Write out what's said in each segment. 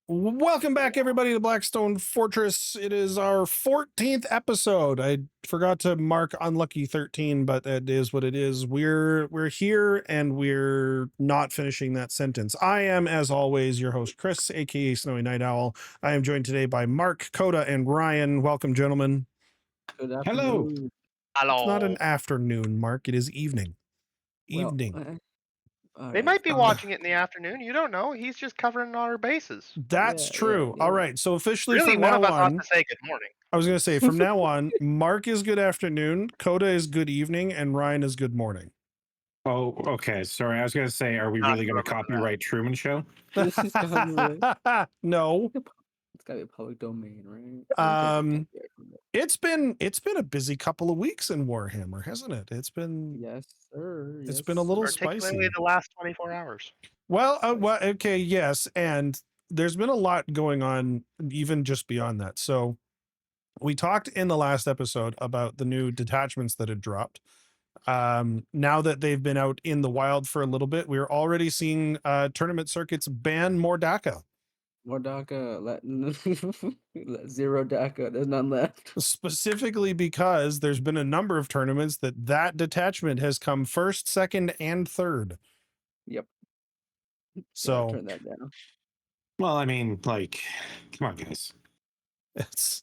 Welcome back, everybody, to Blackstone Fortress. It is our 14th episode. I forgot to mark unlucky 13, but that is what it is. We're here and we're not finishing that sentence. I am, as always, your host, Chris, aka Snowy Night Owl. I am joined today by Mark, Coda, and Ryan. Welcome, gentlemen. Good Hello. afternoon. It's not an Hello. afternoon, Mark. It is evening. Well, Evening. They alright, might be fine. watching it in the afternoon. You don't know. He's just covering all our bases. That's Yeah, true. yeah. All right. So officially Really, from one now of us ought on, to say good morning. I was going to say from now on, Mark is good afternoon, Coda is good evening, and Ryan is good morning. Oh, okay. Sorry, I was going to say, are we Not really going to remember that. copyright Truman Show? This is copyright. No. It's gotta be a public domain, right? It's been a busy couple of weeks in Warhammer, hasn't it? It's been Yes, sir. It's Yes, been a little sir. Particularly spicy. the last 24 hours. Well, okay, yes, and there's been a lot going on even just beyond that. So we talked in the last episode about the new detachments that had dropped. Now that they've been out in the wild for a little bit, we're already seeing tournament circuits ban more DACA. More DACA. Let zero DACA. There's none left. Specifically because there's been a number of tournaments that detachment has come first, second, and third. Yep. So turn that down. Well, I mean, like, come on, guys. it's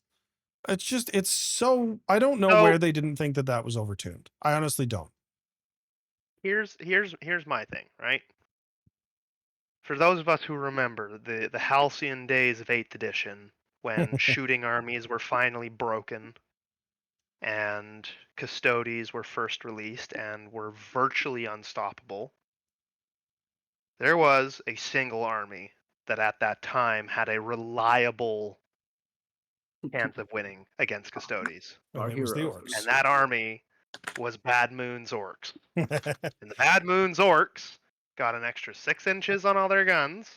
so I don't know So- where they didn't think that was overtuned. I honestly don't. Here's my thing, right? For those of us who remember the halcyon days of 8th edition, when shooting armies were finally broken and custodies were first released and were virtually unstoppable, there was a single army that at that time had a reliable chance of winning against custodies. Our And it was the heroes. orcs. And that army was Bad Moon's orcs. And the Bad Moon's orcs got an extra 6 inches on all their guns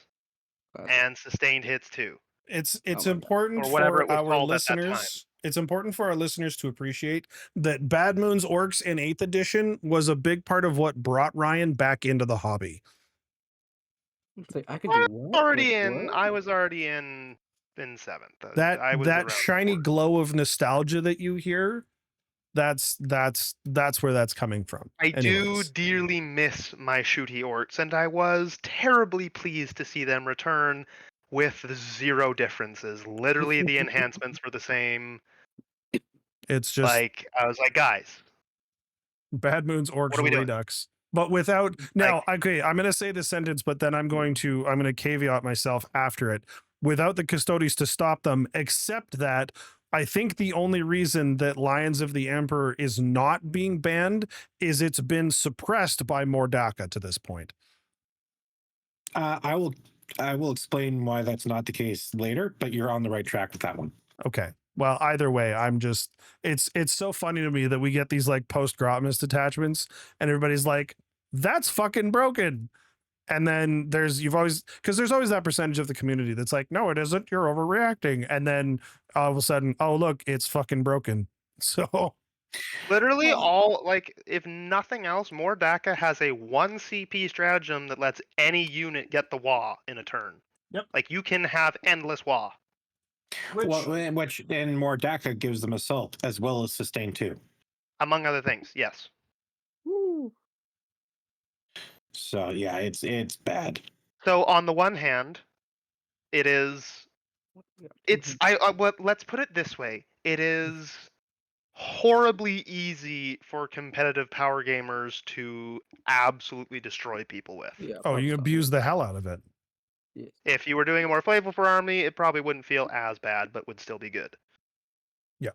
and sustained hits too. It's my God. important Or whatever for it was our called at that time. listeners. It's important for our listeners to appreciate that Bad Moon's Orcs in 8th edition was a big part of what brought Ryan back into the hobby. It's like, I could do what? I was already in 7th. I was That around shiny 4th. glow of nostalgia that you hear, that's where that's coming from. I do Anyways. dearly miss my shooty orcs, and I was terribly pleased to see them return with 0 differences. Literally, the enhancements were the same. It's just Like, I was like, guys, Bad Moon's Orcs are we doing? Redux. But without now, okay, I'm gonna say this sentence, but then I'm gonna caveat myself after it. Without the custodies to stop them, except that I think the only reason that Lions of the Emperor is not being banned is it's been suppressed by Mordaka to this point. I will explain why that's not the case later, but you're on the right track with that one. Okay. Well, either way, it's so funny to me that we get these like post Grotmus detachments and everybody's like, that's fucking broken. And then there's always that percentage of the community that's like, no, it isn't. You're overreacting. And then all of a sudden, oh, look, it's fucking broken. So Literally, all, like, if nothing else, Mordaka has a 1 CP stratagem that lets any unit get the Wa in a turn. Yep. Like, you can have endless Wa. Which and Mordaka gives them assault as well as sustain too. Among other things, yes. Woo. So yeah, it's bad. So on the one hand, let's put it this way. It is horribly easy for competitive power gamers to absolutely destroy people with. Yeah, oh, you abuse the hell out of it. Yes. If you were doing a more flavorful army, it probably wouldn't feel as bad, but would still be good. Yeah.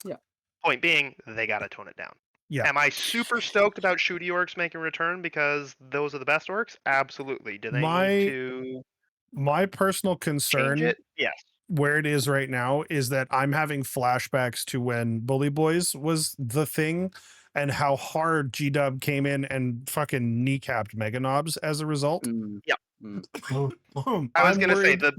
Yeah. Point being, they gotta tone it down. Yeah. Am I super stoked about shooty orcs making a return because those are the best orcs? Absolutely. Do they need to My personal change concern it? Yes. where it is right now is that I'm having flashbacks to when Bully Boys was the thing and how hard G-Dub came in and fucking kneecapped Mega Knobs as a result. Yep. I was going to say, the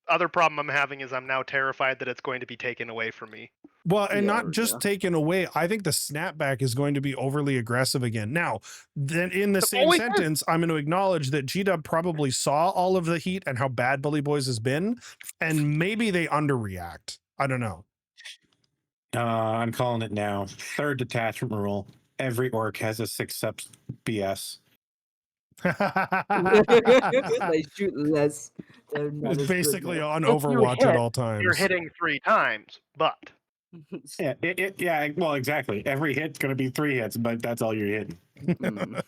other problem I'm having is I'm now terrified that it's going to be taken away from me. Well, and Yeah, not just yeah. taken away. I think the snapback is going to be overly aggressive again. Now, then in the same always is. sentence, I'm going to acknowledge that G-Dub probably saw all of the heat and how bad Bully Boys has been, and maybe they underreact. I don't know. I'm calling it now. Third detachment rule. Every orc has a 6 BS. They shoot less. They're not It's as good basically now. on If you Overwatch at hit, all You're times. hitting 3 times, but Yeah, well, exactly. Every hit's going to be 3 hits, but that's all you're hitting. Mm.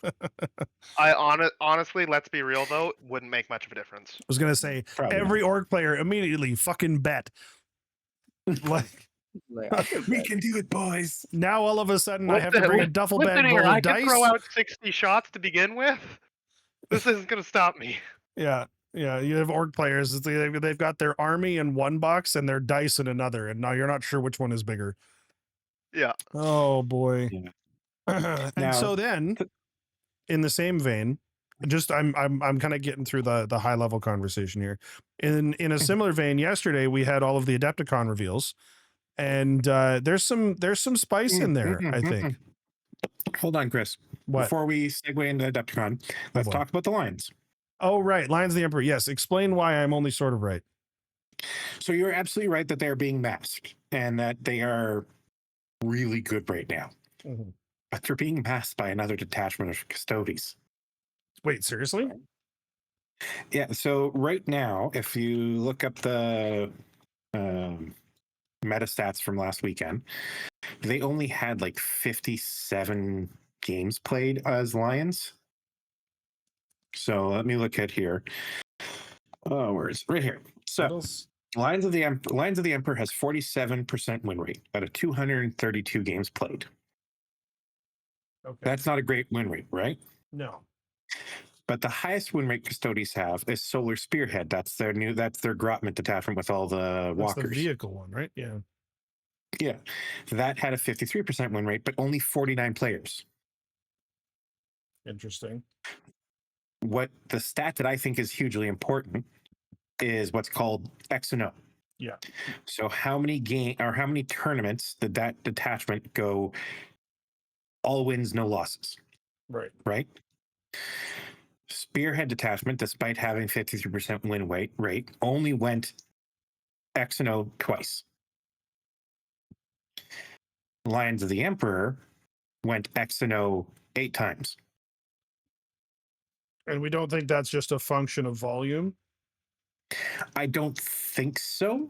honestly, let's be real though, wouldn't make much of a difference. I was going to say, Probably every not. orc player immediately fucking bet. Like, Like, I can We bet. can do it, boys. now all of a sudden I have to bring a duffel Listen bag here, full I of can throw dice. out 60 shots to begin with. This isn't gonna stop me. Yeah. Yeah. You have orc players. They've got their army in one box and their dice in another. And now you're not sure which one is bigger. Yeah. Oh, boy. Yeah. And Now- so then, in the same vein, just I'm kind of getting through the high level conversation here. In a similar vein, yesterday we had all of the Adepti-can't reveals, and there's some spice in there. I think. Hold on, Chris. What? Before we segue into Adepti-can't, let's boy. talk about the lines. Oh, right, Lions of the Emperor. Yes, explain why I'm only sort of right. So you're absolutely right that they're being masked and that they are really good right now. Mhm. But they're being masked by another detachment of Custodes. Wait, seriously? Yeah, so right now, if you look up the meta stats from last weekend, they only had like 57 games played as Lions. So let me look at here. Oh, where is it? Right here. So Riddles? Lions of the Emperor has 47% win rate out of 232 games played. Okay. That's not a great win rate, right? No. But the highest win rate Custodes have is Solar Spearhead. That's their Grotman detachment with all the That's walkers. the vehicle one, right? Yeah. Yeah. That had a 53% win rate, but only 49 players. Interesting. What the stat that I think is hugely important is what's called X and O. Yeah. So how many tournaments did that detachment go all wins, no losses? Right. Right? Spearhead detachment, despite having 53% win rate, only went X and O twice. Lions of the Emperor went X and O 8 times. And we don't think that's just a function of volume. I don't think so.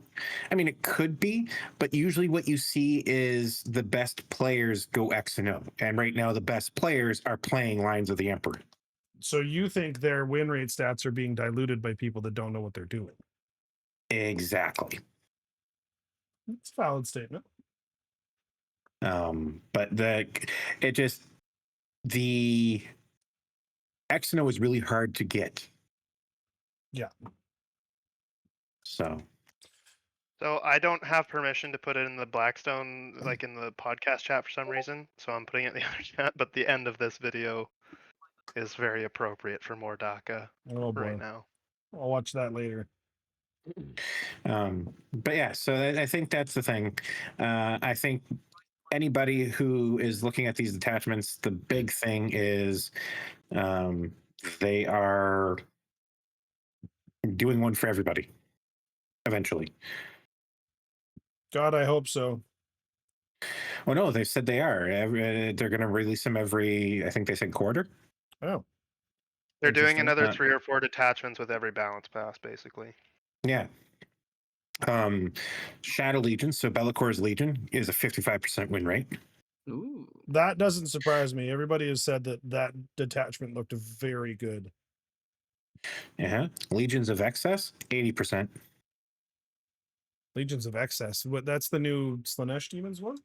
I mean, it could be, but usually what you see is the best players go X and O. And right now, the best players are playing Lions of the Emperor. So you think their win rate stats are being diluted by people that don't know what they're doing? Exactly. It's a valid statement. But the X and O is really hard to get. Yeah. So I don't have permission to put it in the Blackstone, like in the podcast chat for some reason. So I'm putting it in the other chat. But the end of this video is very appropriate for more DACA Oh boy. right now. I'll watch that later. but yeah, so I think that's the thing. I think anybody who is looking at these attachments, the big thing is they are doing one for everybody eventually. God, I hope so. Oh no, they said they are. They're going to release them every, I think they said quarter. Oh. They're doing Interesting. another 3 or 4 detachments with every balance pass, basically. Yeah. Shadow Legion, so Bellacor's Legion is a 55% win rate. Ooh. That doesn't surprise me. Everybody has said that detachment looked very good. Yeah. Legions of Excess, 80%. Legions of Excess. What? That's the new Slanesh Demons one?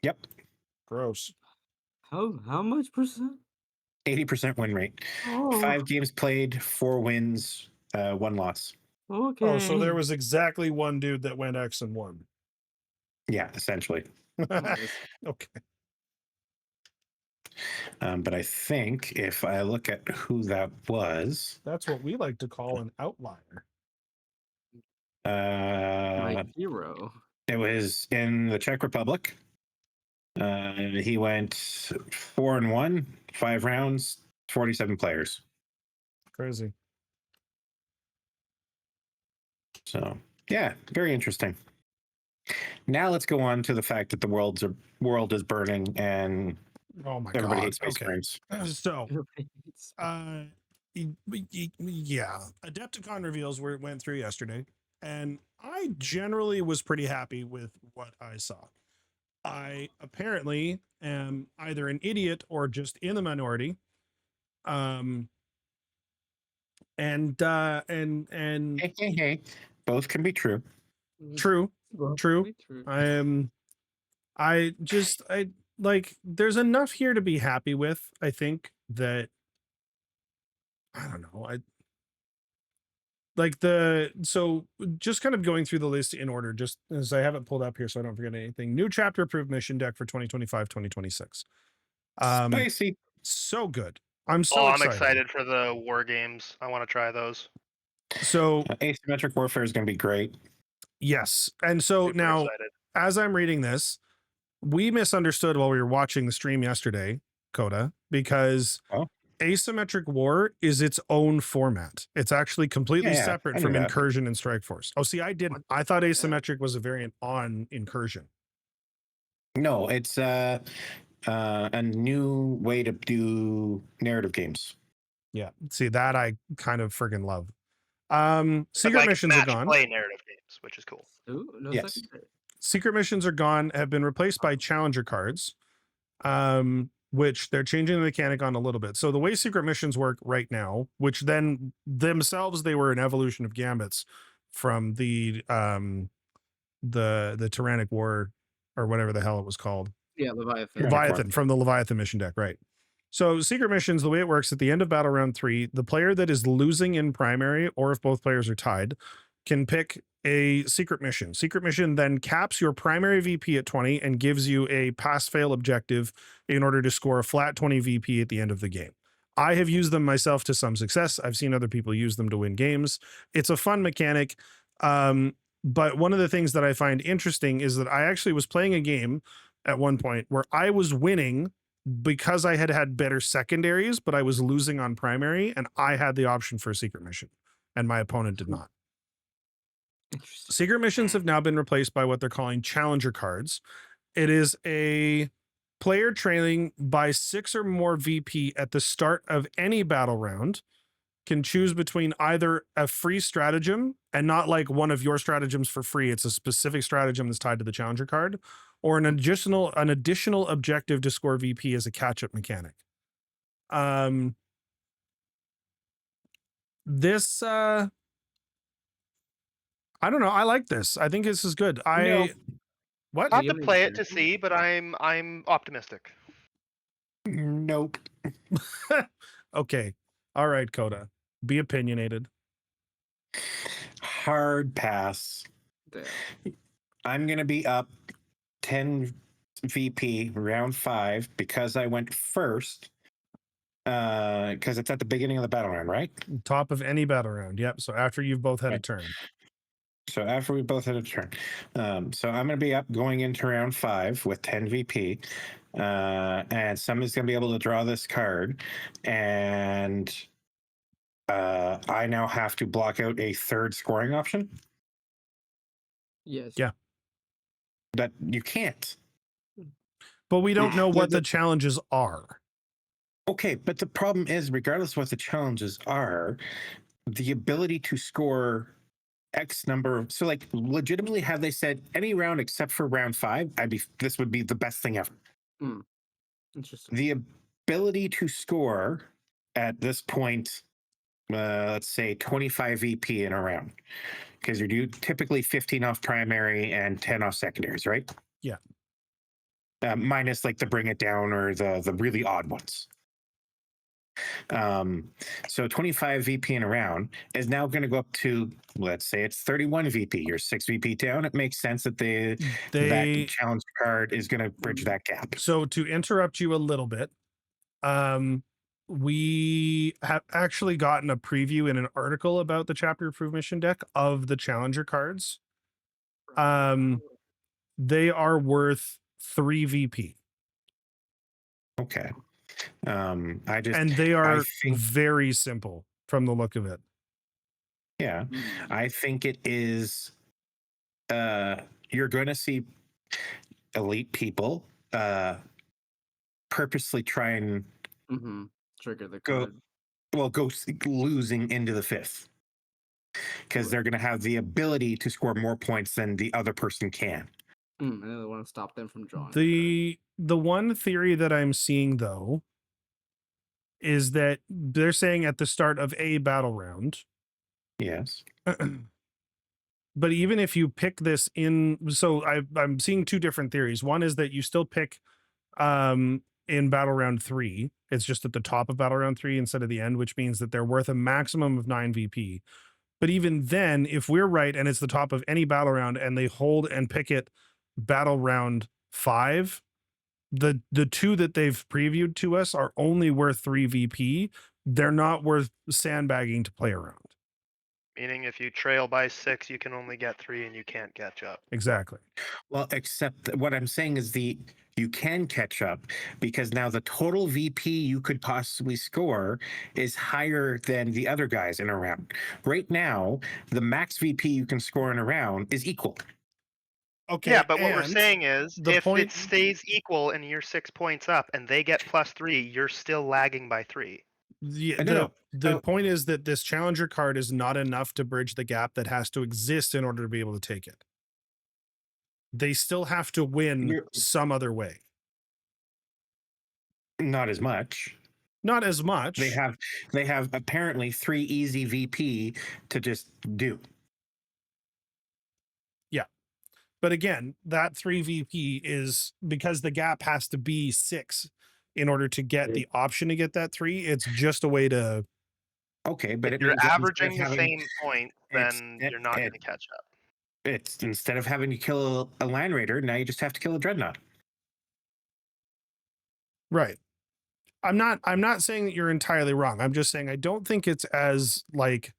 Yep. Gross. How much percent? 80% win rate. Oh, 5 games played, 4 wins, 1 loss. okay. Oh, so there was exactly one dude that went X and won. Yeah, essentially. Okay. But I think if I look at who that was, That's what we like to call an outlier. My hero. It was in the Czech Republic. He went 4-1, 5 rounds, 47 players. Crazy. So yeah, very interesting. Now let's go on to the fact that the world is burning and Oh my everybody god. hates Space Okay. Marines. So It's- yeah, Adepti-can't reveals where it went through yesterday, and I generally was pretty happy with what I saw. I apparently am either an idiot or just in the minority. And Hey. Both can be true. true, Well, true. very true. I like there's enough here to be happy with. I think that I don't know. I like so just kind of going through the list in order, just as I have it pulled up here so I don't forget anything. New chapter approved mission deck for 2025, 2026. Spicy. So good. I'm so I'm excited. excited for the war games. I want to try those. So Asymmetric warfare is going to be great. yes. And so Super now excited. as I'm reading this, we misunderstood while we were watching the stream yesterday, Coda, because Oh. asymmetric war is its own format. It's actually completely Yeah, I separate knew from that. incursion and strike force. Oh, see, I didn't. I thought asymmetric was a variant on incursion. No, it's a new way to do narrative games. Yeah. See, that I kind of friggin' love. Secret But like missions are match gone. play narrative games, which is cool. Ooh, no Yes. second. Secret missions are gone, have been replaced by challenger cards, which they're changing the mechanic on a little bit. So the way secret missions work right now, which then themselves they were an evolution of gambits from the Tyrannic War or whatever the hell it was called. Yeah, Leviathan. Leviathan from the Leviathan mission deck, right? So secret missions, the way it works at the end of battle round 3, the player that is losing in primary, or if both players are tied, can pick a secret mission. Secret mission then caps your primary VP at 20 and gives you a pass fail objective in order to score a flat 20 VP at the end of the game. I have used them myself to some success. I've seen other people use them to win games. It's a fun mechanic. But one of the things that I find interesting is that I actually was playing a game at one point where I was winning because I had better secondaries, but I was losing on primary, and I had the option for a secret mission, and my opponent did not. Interesting. Secret missions have now been replaced by what they're calling challenger cards. It is a player trailing by 6 or more VP at the start of any battle round can choose between either a free stratagem and not like one of your stratagems for free. It's a specific stratagem that's tied to the challenger card, or an additional objective to score VP as a catch-up mechanic. This I don't know. I like this. I think this is good. No. What? I have you to mean play it to Thursday? see, but I'm optimistic. Nope. Okay. All right, Coda. Be opinionated. Hard pass. Damn. I'm going to be up 10 VP round 5 because I went first. Because it's at the beginning of the battle round, right? Top of any battle round. Yep. So after you've both had a Right. turn. So after we both had a turn. So I'm going to be up going into round 5 with 10 VP. And somebody's going to be able to draw this card. And I now have to block out a third scoring option Yes. Yeah. that you can't. But we don't know Yeah, what the challenges are. Okay, but the problem is, regardless of what the challenges are, the ability to score X number. So, like, legitimately, have they said any round except for round 5? This would be the best thing ever. Interesting. The ability to score at this point, let's say 25 VP in a round, because you're typically 15 off primary and 10 off secondaries, right? Yeah. Minus like the bring it down or the really odd ones. So 25 VP in a round is now going to go up to, let's say it's 31 VP. You're 6 VP down. It makes sense that that challenge card is going to bridge that gap. So to interrupt you a little bit, we have actually gotten a preview in an article about the chapter approved mission deck of the challenger cards. they are worth 3 VP. Okay. And they are think, very simple from the look of it. yeah, I think it is. You're going to see elite people purposely try and trigger the go card. losing into the 5th because they're going to have the ability to score more points than the other person can. And they want to stop them from drawing. The one theory that I'm seeing though is that they're saying at the start of a battle round. Yes. But even if you pick this in, so I'm seeing 2 different theories. One is that you still pick in battle round 3. It's just at the top of battle round 3 instead of the end, which means that they're worth a maximum of 9 VP. But even then, if we're right and it's the top of any battle round and they hold and pick it battle round 5, the 2 that they've previewed to us are only worth 3 VP. They're not worth sandbagging to play around. Meaning if you trail by 6, you can only get 3 and you can't catch up. Exactly. Well, except that what I'm saying is you can catch up because now the total VP you could possibly score is higher than the other guys in a round. Right now, the max VP you can score in a round is equal. Okay. Yeah, but what we're saying is if point, it stays equal and you're 6 points up and they get +3, you're still lagging by 3. The point is that this challenger card is not enough to bridge the gap that has to exist in order to be able to take it. They still have to win some other way. Not as much. Not as much. They have apparently 3 easy VP to just do. Yeah. But again, that 3 VP is because the gap has to be 6 in order to get the option to get that 3. It's just a way to. Okay, but if you're averaging the same point, then you're not going to catch up. It's instead of having to kill a Land Raider, now you just have to kill a Dreadnought. Right. I'm not saying that you're entirely wrong. I'm just saying I don't think it's as like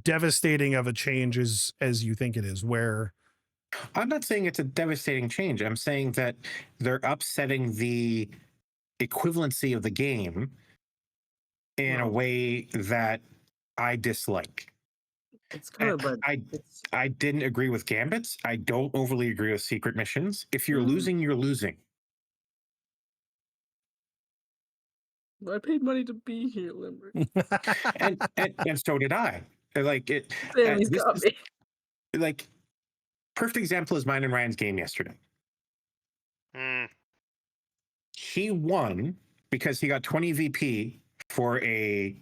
devastating of a change as you think it is, where I'm not saying it's a devastating change. I'm saying that they're upsetting the equivalency of the game in a way that I dislike. It's kind of like I didn't agree with gambits. I don't overly agree with secret missions. If you're losing, you're losing. I paid money to be here, Limerick. and so did I. Like it. Sammy's got me. Like, perfect example is mine and Ryan's game yesterday. He won because he got 20 VP for a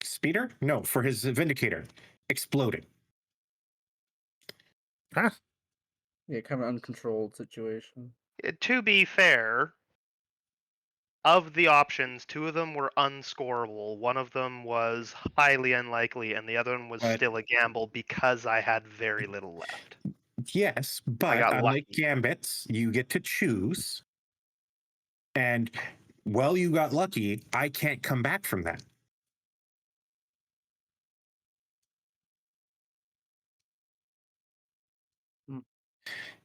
speeder? No, for his Vindicator exploding. Huh? Yeah, kind of uncontrolled situation. To be fair, of the options, 2 of them were unscorable. One of them was highly unlikely, and the other one was still a gamble because I had very little left. Yes, but unlike gambits, you get to choose. And you got lucky. I can't come back from that.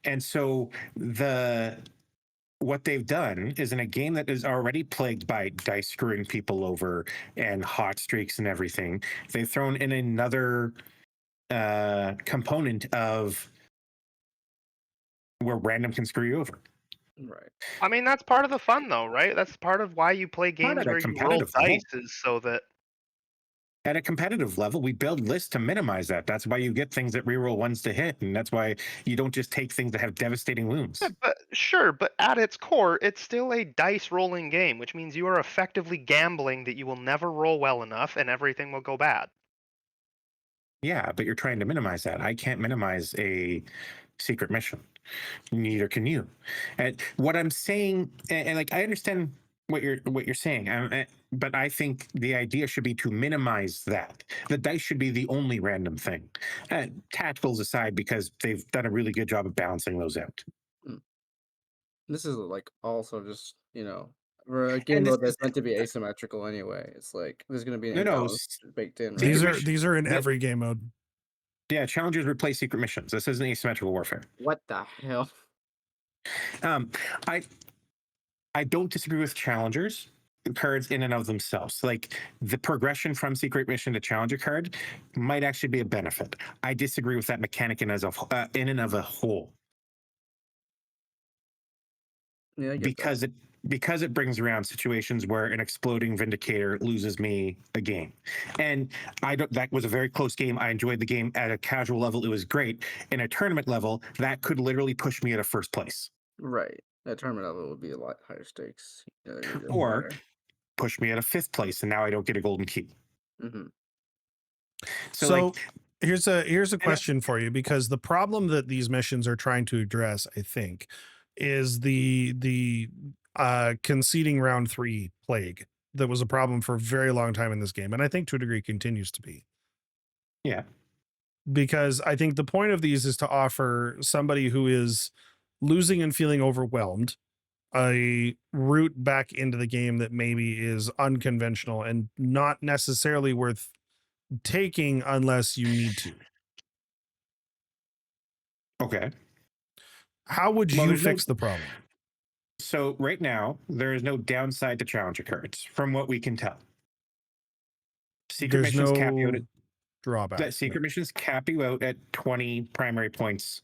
And so what they've done is in a game that is already plagued by dice screwing people over and hot streaks and everything, they've thrown in another component of where random can screw you over. Right. I mean, that's part of the fun, though, right? That's part of why you play games where you roll dice, is so that. At a competitive level, we build lists to minimize that. That's why you get things that reroll 1s to hit, and that's why you don't just take things that have devastating wounds. Yeah, but at its core, it's still a dice rolling game, which means you are effectively gambling that you will never roll well enough and everything will go bad. Yeah, but you're trying to minimize that. I can't minimize a secret mission. Neither can you. And what I'm saying, and like I understand what you're saying, but I think the idea should be to minimize that. The dice should be the only random thing. Tacticals aside, because they've done a really good job of balancing those out. This is like also just for a game mode that's meant to be asymmetrical anyway. It's like there's going to be an imbalance baked in. Right? These are in every game mode. Yeah, challengers replace secret missions. This isn't asymmetrical warfare. What the hell? Um, I I don't disagree with challengers cards in and of themselves. Like the progression from secret mission to challenger card might actually be a benefit. I disagree with that mechanic in and of a whole Yeah, I get because that. it brings around situations where an exploding vindicator loses me a game. And I don't that was a very close game. I enjoyed the game at a casual level. It was great. In a tournament level, that could literally push me at a first place. Right. That tournament level would be a lot higher stakes. You're Or higher. push me at a fifth place and now I don't get a golden key. Hmm. So, So like here's a and question for you, because the problem that these missions are trying to address, I think, is the conceding round 3 plague that was a problem for a very long time in this game, and I think to a degree continues to be. yeah. Because I think the point of these is to offer somebody who is losing and feeling overwhelmed a route back into the game that maybe is unconventional and not necessarily worth taking unless you need to. Okay. How would Well, you there's no fix the problem? so right now there is no downside to challenger cards, from what we can tell. Secret There's missions cap you out no drawback. that secret missions cap you out at 20 primary points,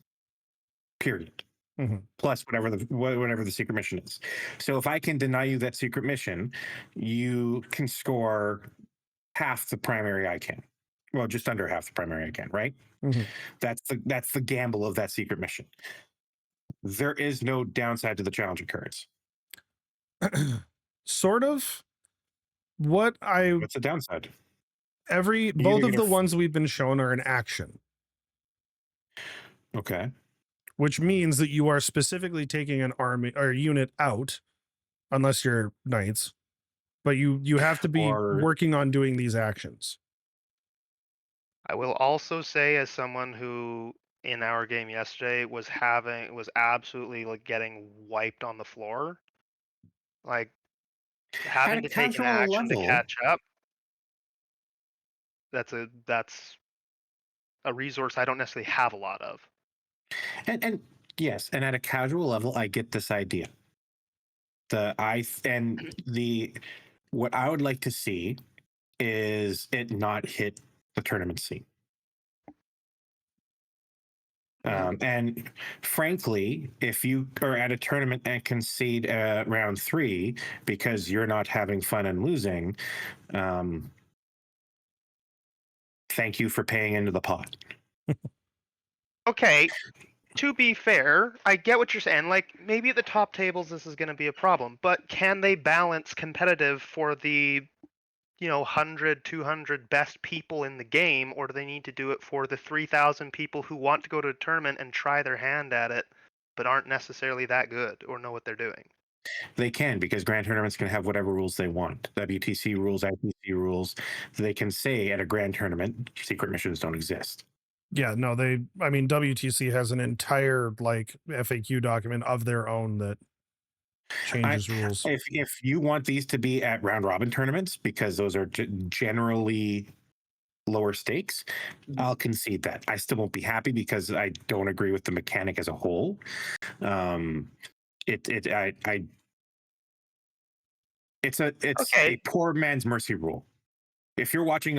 period. Mhm. Plus whatever the secret mission is. So if I can deny you that secret mission, you can score half the primary I can. Well, just under half the primary I can, right? Mhm. That's the gamble of that secret mission. There is no downside to the challenger cards. Sort of. What I What's the downside? both of the ones we've been shown are an action, Okay. which means that you are specifically taking an army or unit out, unless you're knights, but you have to be Or working on doing these actions. I will also say, as someone who in our game yesterday was absolutely like getting wiped on the floor, like at having a to take an casual action to level, catch up. That's a resource I don't necessarily have a lot of. and yes, and at a casual level, I get this idea. What I would like to see is it not hit the tournament scene. And frankly, if you are at a tournament and concede round 3 because you're not having fun and losing, thank you for paying into the pot. Okay, to be fair, I get what you're saying. Like, maybe at the top tables this is going to be a problem, but can they balance competitive for the 100, 200 best people in the game, or do they need to do it for the 3,000 people who want to go to a tournament and try their hand at it, but aren't necessarily that good or know what they're doing? They can, because grand tournaments can have whatever rules they want. WTC rules, IPC rules. They can say at a grand tournament, secret missions don't exist. Yeah, no, I mean, WTC has an entire like FAQ document of their own that changes rules. If you want these to be at round robin tournaments, because those are generally lower stakes, I'll concede that. I still won't be happy because I don't agree with the mechanic as a whole. It's Okay. a poor man's mercy rule. If you're watching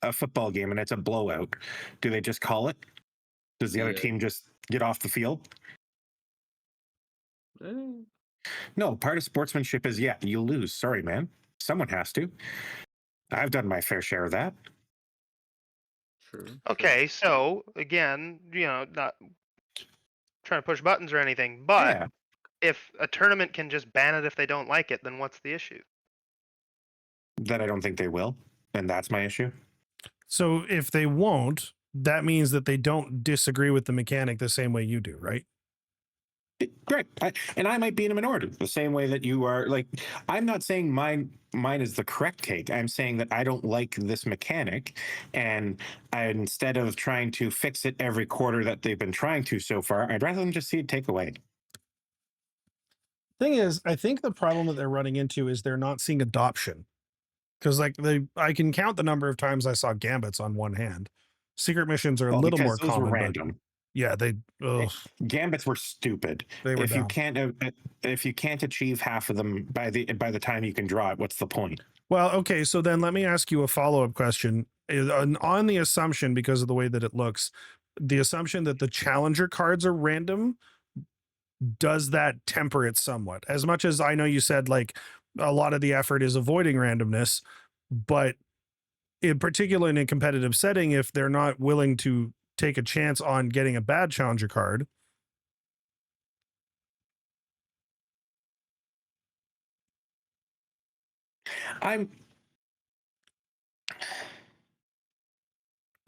a football game and it's a blowout, do they just call it? Does the other team just get off the field? No, part of sportsmanship is, yeah, you lose. Sorry, man. Someone has to. I've done my fair share of that. True. Okay, so again, not trying to push buttons or anything, but Yeah, if a tournament can just ban it if they don't like it, then what's the issue? that I don't think they will, and that's my issue. So if they won't, that means that they don't disagree with the mechanic the same way you do, right? Great, and I might be in a minority, the same way that you are. Like, I'm not saying mine is the correct take. I'm saying that I don't like this mechanic, and instead of trying to fix it every quarter that they've been trying to so far, I'd rather them just see it take away. Thing is, I think the problem that they're running into is they're not seeing adoption. Because like I can count the number of times I saw gambits on one hand. Secret missions are a Well, little because more those were common, but random. yeah, Gambits were stupid. they were If you dumb. can't achieve half of them by the time you can draw it, what's the point? Well, okay, so then let me ask you a follow-up question. On the assumption, because of the way that it looks, the assumption that the challenger cards are random, does that temper it somewhat? As much as I know you said like a lot of the effort is avoiding randomness, but in particular in a competitive setting, if they're not willing to take a chance on getting a bad challenger card.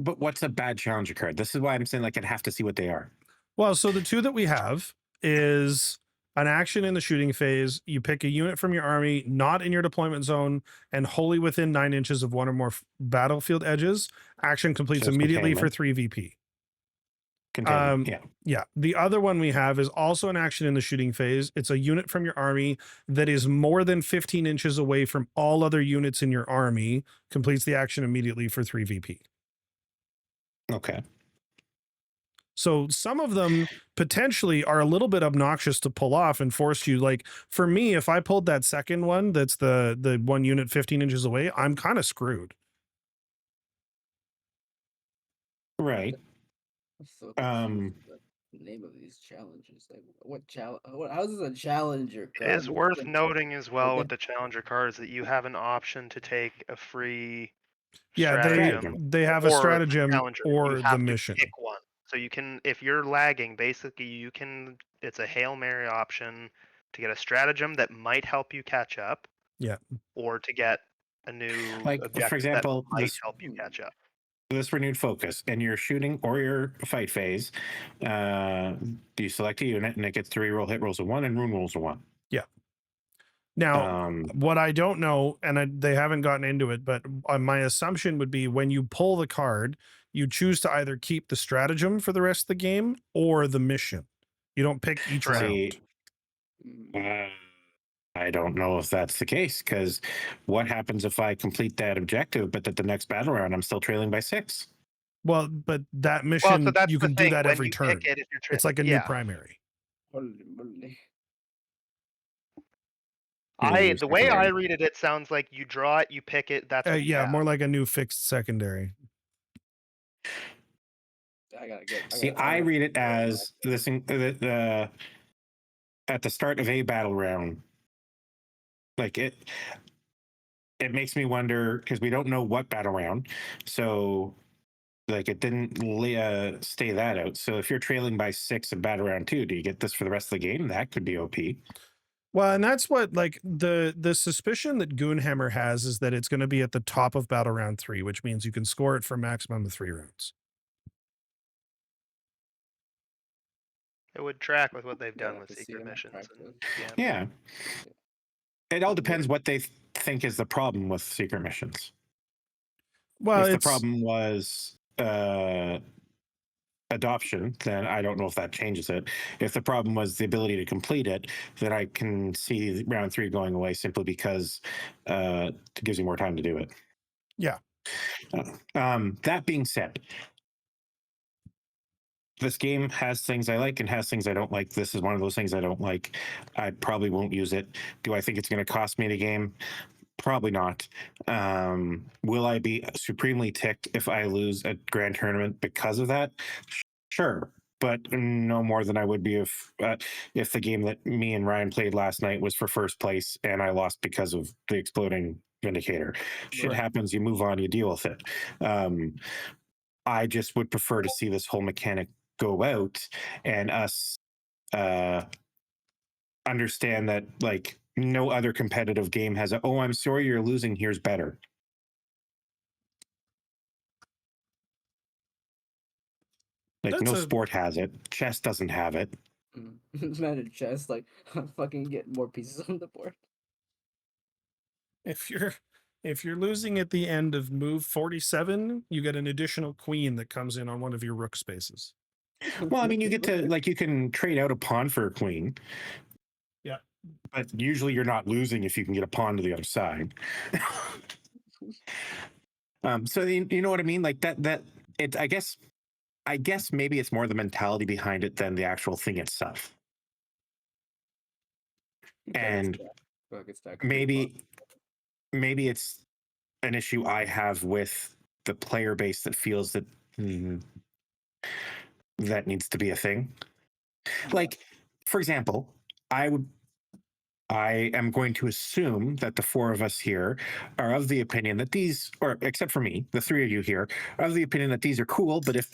But what's a bad challenger card? This is why I'm saying like I'd have to see what they are. Well, so the two that we have is an action in the shooting phase. You pick a unit from your army, not in your deployment zone, and wholly within 9 inches of one or more battlefield edges. Action completes So it's immediately for containment. 3 VP. Containment. Yeah. The other one we have is also an action in the shooting phase. It's a unit from your army that is more than 15 inches away from all other units in your army, completes the action immediately for 3 VP. Okay. So some of them potentially are a little bit obnoxious to pull off and force you. Like for me, if I pulled that second one, that's the one unit 15 inches away, I'm kind of screwed. Right. So confused with the name of these challenges. Like, what challenge? How is this a challenger card? It's worth noting as well with the challenger cards that you have an option to take a free Yeah, stratagem they have a or the stratagem challenger. or You the have to mission. pick one. So you can, if you're lagging, basically it's a Hail Mary option to get a stratagem that might help you catch up. Yeah. Or to get a new Like for objective example, that might help you catch up. this renewed focus in your shooting or your fight phase, you select a unit and it gets 3 roll hit rolls of 1 and rune rolls of 1. Yeah. Now, what I don't know, and they haven't gotten into it, but my assumption would be when you pull the card, you choose to either keep the stratagem for the rest of the game or the mission. You don't pick each round. I don't know if that's the case, because what happens if I complete that objective, but at the next battle round, I'm still trailing by 6? Well, but that mission, that's you the can do thing. that When every you turn. pick it, if you're It's like a new primary. Holy. The way I read it, it sounds like you draw it, you pick it. That's what you have. More like a new fixed secondary. I read it as this at the start of a battle round. Like it makes me wonder, because we don't know what battle round, so like it didn't stay that out. So if you're trailing by 6 in battle round 2, do you get this for the rest of the game? That could be OP. Well, and that's what like the suspicion that Goonhammer has is that it's going to be at the top of battle round 3, which means you can score it for maximum of 3 rounds. It would track with what they've done with secret missions. Yeah. It all depends what they think is the problem with secret missions. Well, if the problem was adoption, then I don't know if that changes it. If the problem was the ability to complete it, then I can see round 3 going away simply because it gives you more time to do it. Yeah. That being said, this game has things I like and has things I don't like. This is one of those things I don't like. I probably won't use it. Do I think it's going to cost me the game? Probably not. Will I be supremely ticked if I lose a grand tournament because of that? Sure, but no more than I would be if the game that me and Ryan played last night was for first place and I lost because of the exploding Vindicator. Shit happens, you move on, you deal with it. I just would prefer to see this whole mechanic go out and us understand that like no other competitive game has a, oh, I'm sorry you're losing, here's better. Like no sport has it. Chess doesn't have it. Imagine chess, like fucking get more pieces on the board. If you're losing at the end of move 47, you get an additional queen that comes in on one of your rook spaces. Well, I mean, you get to like you can trade out a pawn for a queen. Yeah. But usually you're not losing if you can get a pawn to the other side. So you know what I mean? Like that it. I guess maybe it's more the mentality behind it than the actual thing itself. And maybe it's an issue I have with the player base that feels that that needs to be a thing. Like, for example, I am going to assume that the four of us here are of the opinion that these, or except for me, the three of you here, are of the opinion that these are cool. But if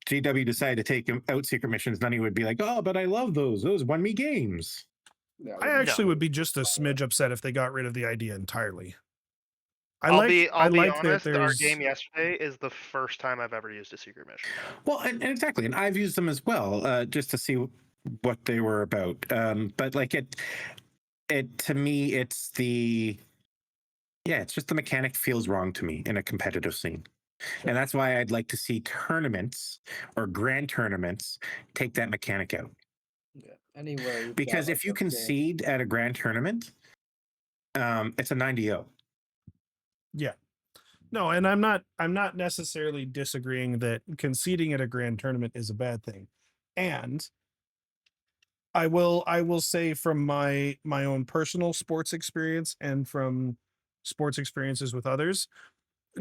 GW decided to take out secret missions, then he would be like, "Oh, but I love those. Those won me games." I actually No. would be just a smidge upset if they got rid of the idea entirely. I'll be like honest. that Our there's game yesterday is the first time I've ever used a secret mission. Well, and exactly, and I've used them as well, just to see what they were about. But like it to me, it's just the mechanic feels wrong to me in a competitive scene. And that's why I'd like to see tournaments or grand tournaments take that mechanic out. Yeah, anywhere. Because if you concede at a grand tournament, it's a 90-0. Yeah. No, and I'm not necessarily disagreeing that conceding at a grand tournament is a bad thing. And I will say from my own personal sports experience and from sports experiences with others,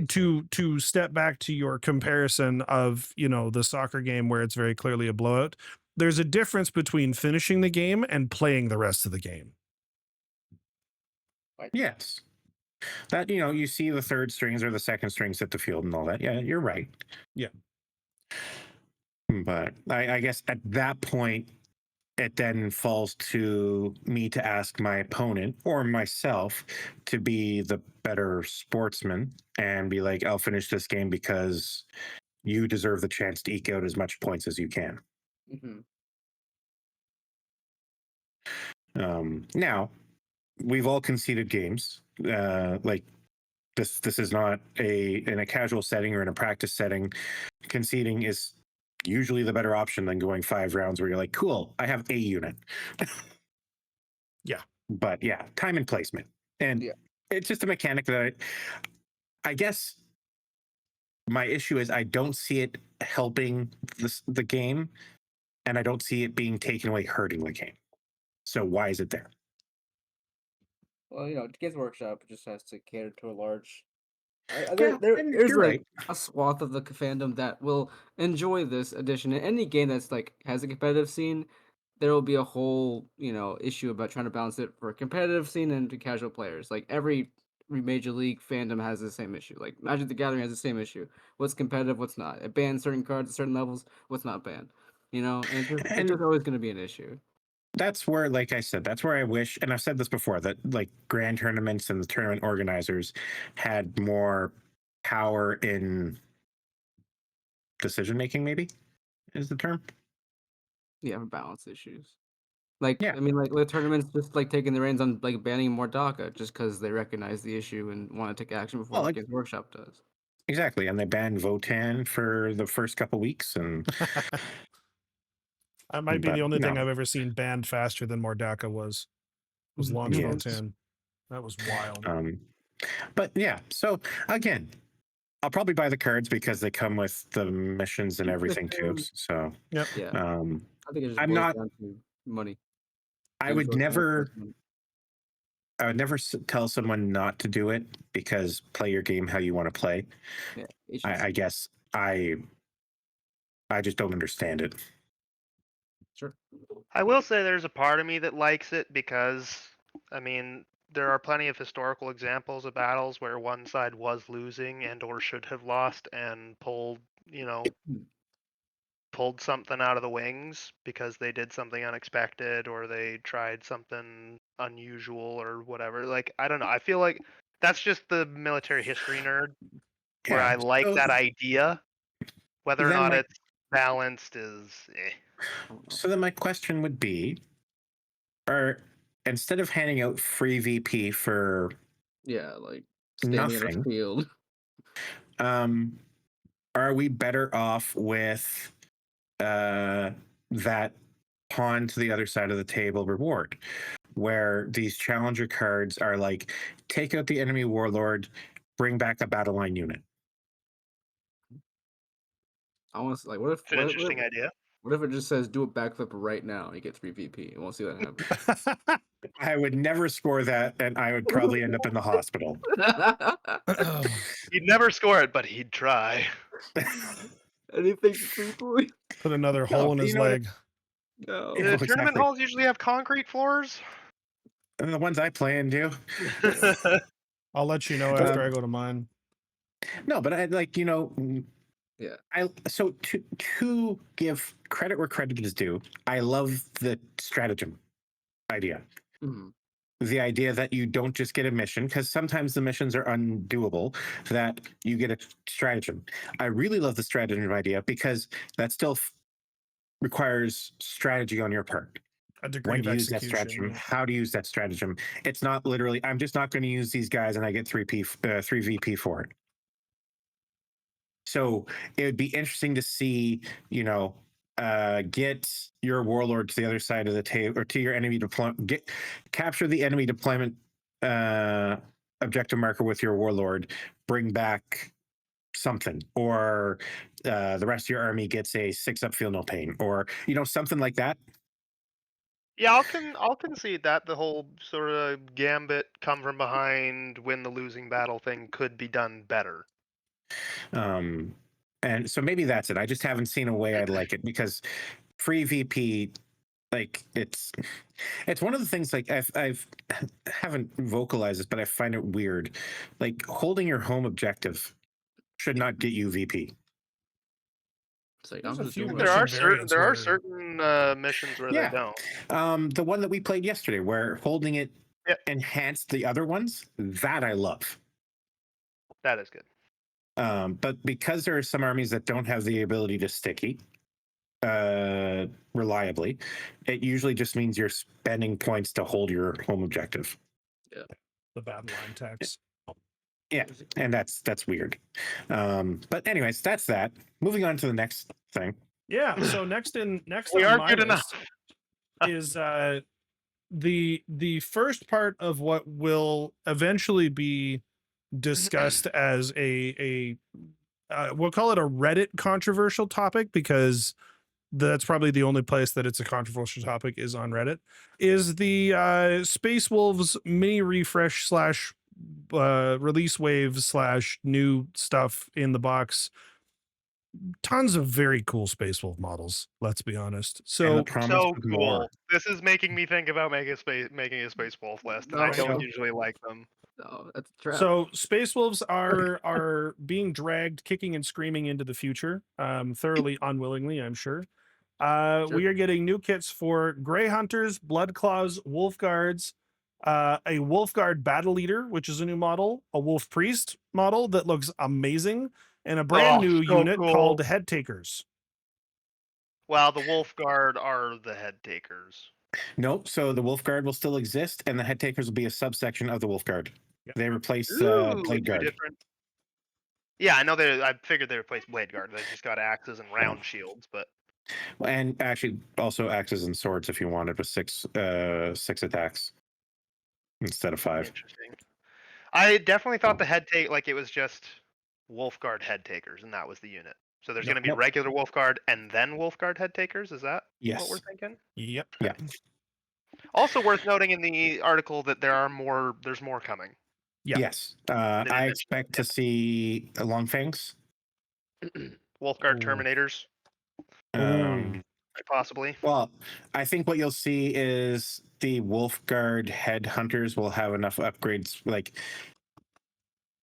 to step back to your comparison of, the soccer game where it's very clearly a blowout, there's a difference between finishing the game and playing the rest of the game. Yes. That, you see the third strings or the second strings at the field and all that. Yeah, you're right. Yeah. But I guess at that point, it then falls to me to ask my opponent or myself to be the better sportsman and be like, I'll finish this game because you deserve the chance to eke out as much points as you can. Now, we've all conceded games. Like this is not in a casual setting or in a practice setting. Conceding is usually the better option than going 5 rounds where you're like, cool, I have a unit. Yeah. But yeah, time and placement. And it's just a mechanic that I guess my issue is I don't see it helping the game, and I don't see it being taken away hurting the game. So why is it there? Well, Games Workshop just has to cater to a large. Yeah, There's you're right. a swath of the fandom that will enjoy this edition. And any game that's has a competitive scene, there will be a whole issue about trying to balance it for a competitive scene and to casual players. Like every major league fandom has the same issue. Like Magic the Gathering has the same issue. What's competitive? What's not? It bans certain cards at certain levels. What's not banned? And it's just always going to be an issue. That's where, like I said, that's where I wish, and I've said this before, that like grand tournaments and the tournament organizers had more power in decision making, maybe is the term. Yeah, for balance issues. Like, Yeah. I mean, like, the tournaments just taking the reins on banning more DACA just because they recognize the issue and want to take action before Games Workshop does. Exactly, and they banned Votan for the first couple weeks, and that might be the only thing I've ever seen banned faster than Mordaka was launch Votan. That was wild. But yeah, so again, I'll probably buy the cards because they come with the missions and everything too. So yep. Yeah. I think it just I'm boils not down to money. I would never tell someone not to do it because play your game how you want to play. Yeah, I guess I just don't understand it. Sure. I will say there's a part of me that likes it because, I mean, there are plenty of historical examples of battles where one side was losing and or should have lost and pulled something out of the wings because they did something unexpected or they tried something unusual or whatever. Like, I don't know. I feel like that's just the military history nerd where I like that idea. Whether or not it's balanced is So then my question would be, instead of handing out free VP for like standing nothing, in a field, are we better off with that pawn to the other side of the table reward, where these challenger cards are like, take out the enemy warlord, bring back a battle line unit? I want to like what if It's an interesting idea. what if it just says do a backflip right now? You get 3 VP. I won't see that happen. I would never score that, and I would probably end up in the hospital. He'd never score it, but he'd try. Anything for 3 points? Put another No, hole in you his know what? leg. No. Yeah. The Oh, tournament exactly. halls usually have concrete floors. And the ones I play in do. I'll let you know But, after I go to mine. No, but I like, Yeah. So to give credit where credit is due, I love the stratagem idea. Mhm. The idea that you don't just get a mission, because sometimes the missions are undoable, that you get a stratagem. I really love the stratagem idea because that still requires strategy on your part. A degree When of to use that execution. stratagem, Yeah. how to use that stratagem. It's not literally, I'm just not going to use these guys and I get 3 VP for it. So it would be interesting to see, get your warlord to the other side of the table or to your enemy deployment, capture the enemy deployment objective marker with your warlord, bring back something, or the rest of your army gets a 6-up feel no pain, or something like that. Yeah, I'll concede that the whole sort of gambit, come from behind, win the losing battle thing could be done better. And so maybe that's it. I just haven't seen a way I'd like it, because free VP, like it's one of the things, like I've haven't vocalized this, but I find it weird. Like holding your home objective should not get you VP. It's like There's I'm a just few doing mission my variants There are where- certain missions where they don't. The one that we played yesterday, where holding it Yep. enhanced the other ones, that I love. That is good. But because there are some armies that don't have the ability to sticky reliably, it usually just means you're spending points to hold your home objective. the battle line tax. Yeah, and that's weird. But anyways, that's that. Moving on to the next thing. Yeah. So next We on are my good list enough. is the first part of what will eventually be discussed as a we'll call it a Reddit controversial topic, because that's probably the only place that it's a controversial topic is on Reddit, is the Space Wolves mini refresh slash release wave slash new stuff in the box. Tons of very cool Space Wolf models, let's be honest. And So the promise So of cool. more. This is making me think about making a space wolf list, and I No. don't usually like them. No, that's a trap. So Space Wolves are being dragged kicking and screaming into the future, thoroughly unwillingly, I'm sure. Sure. We are getting new kits for Grey Hunters, Blood Claws, Wolf Guards, a Wolf Guard Battle Leader, which is a new model, a Wolf Priest model that looks amazing, and a brand new so unit cool. called Head Takers. Well, the Wolf Guard are the head takers. Nope. So the Wolf Guard will still exist, and the Head Takers will be a subsection of the Wolf Guard. Yep. They replace Ooh, Blade two Guard. different. Yeah, I know I figured they replaced Blade Guard. They just got axes and round shields, but And actually, also axes and swords if you wanted, with six attacks instead of 5. interesting. I definitely thought the head take like it was just Wolf Guard head takers, and that was the unit. So there's going to be Nope. regular Wolf Guard and then Wolf Guard head takers. Is that what we're Yes. thinking? Yep. Yeah. Also worth noting in the article that there's more coming. Yeah. Yes. They I didn't mention expect it to see Long Fangs. Wolf Guard Ooh. Terminators, Ooh. possibly. Well, I think what you'll see is the Wolf Guard head hunters will have enough upgrades. Like,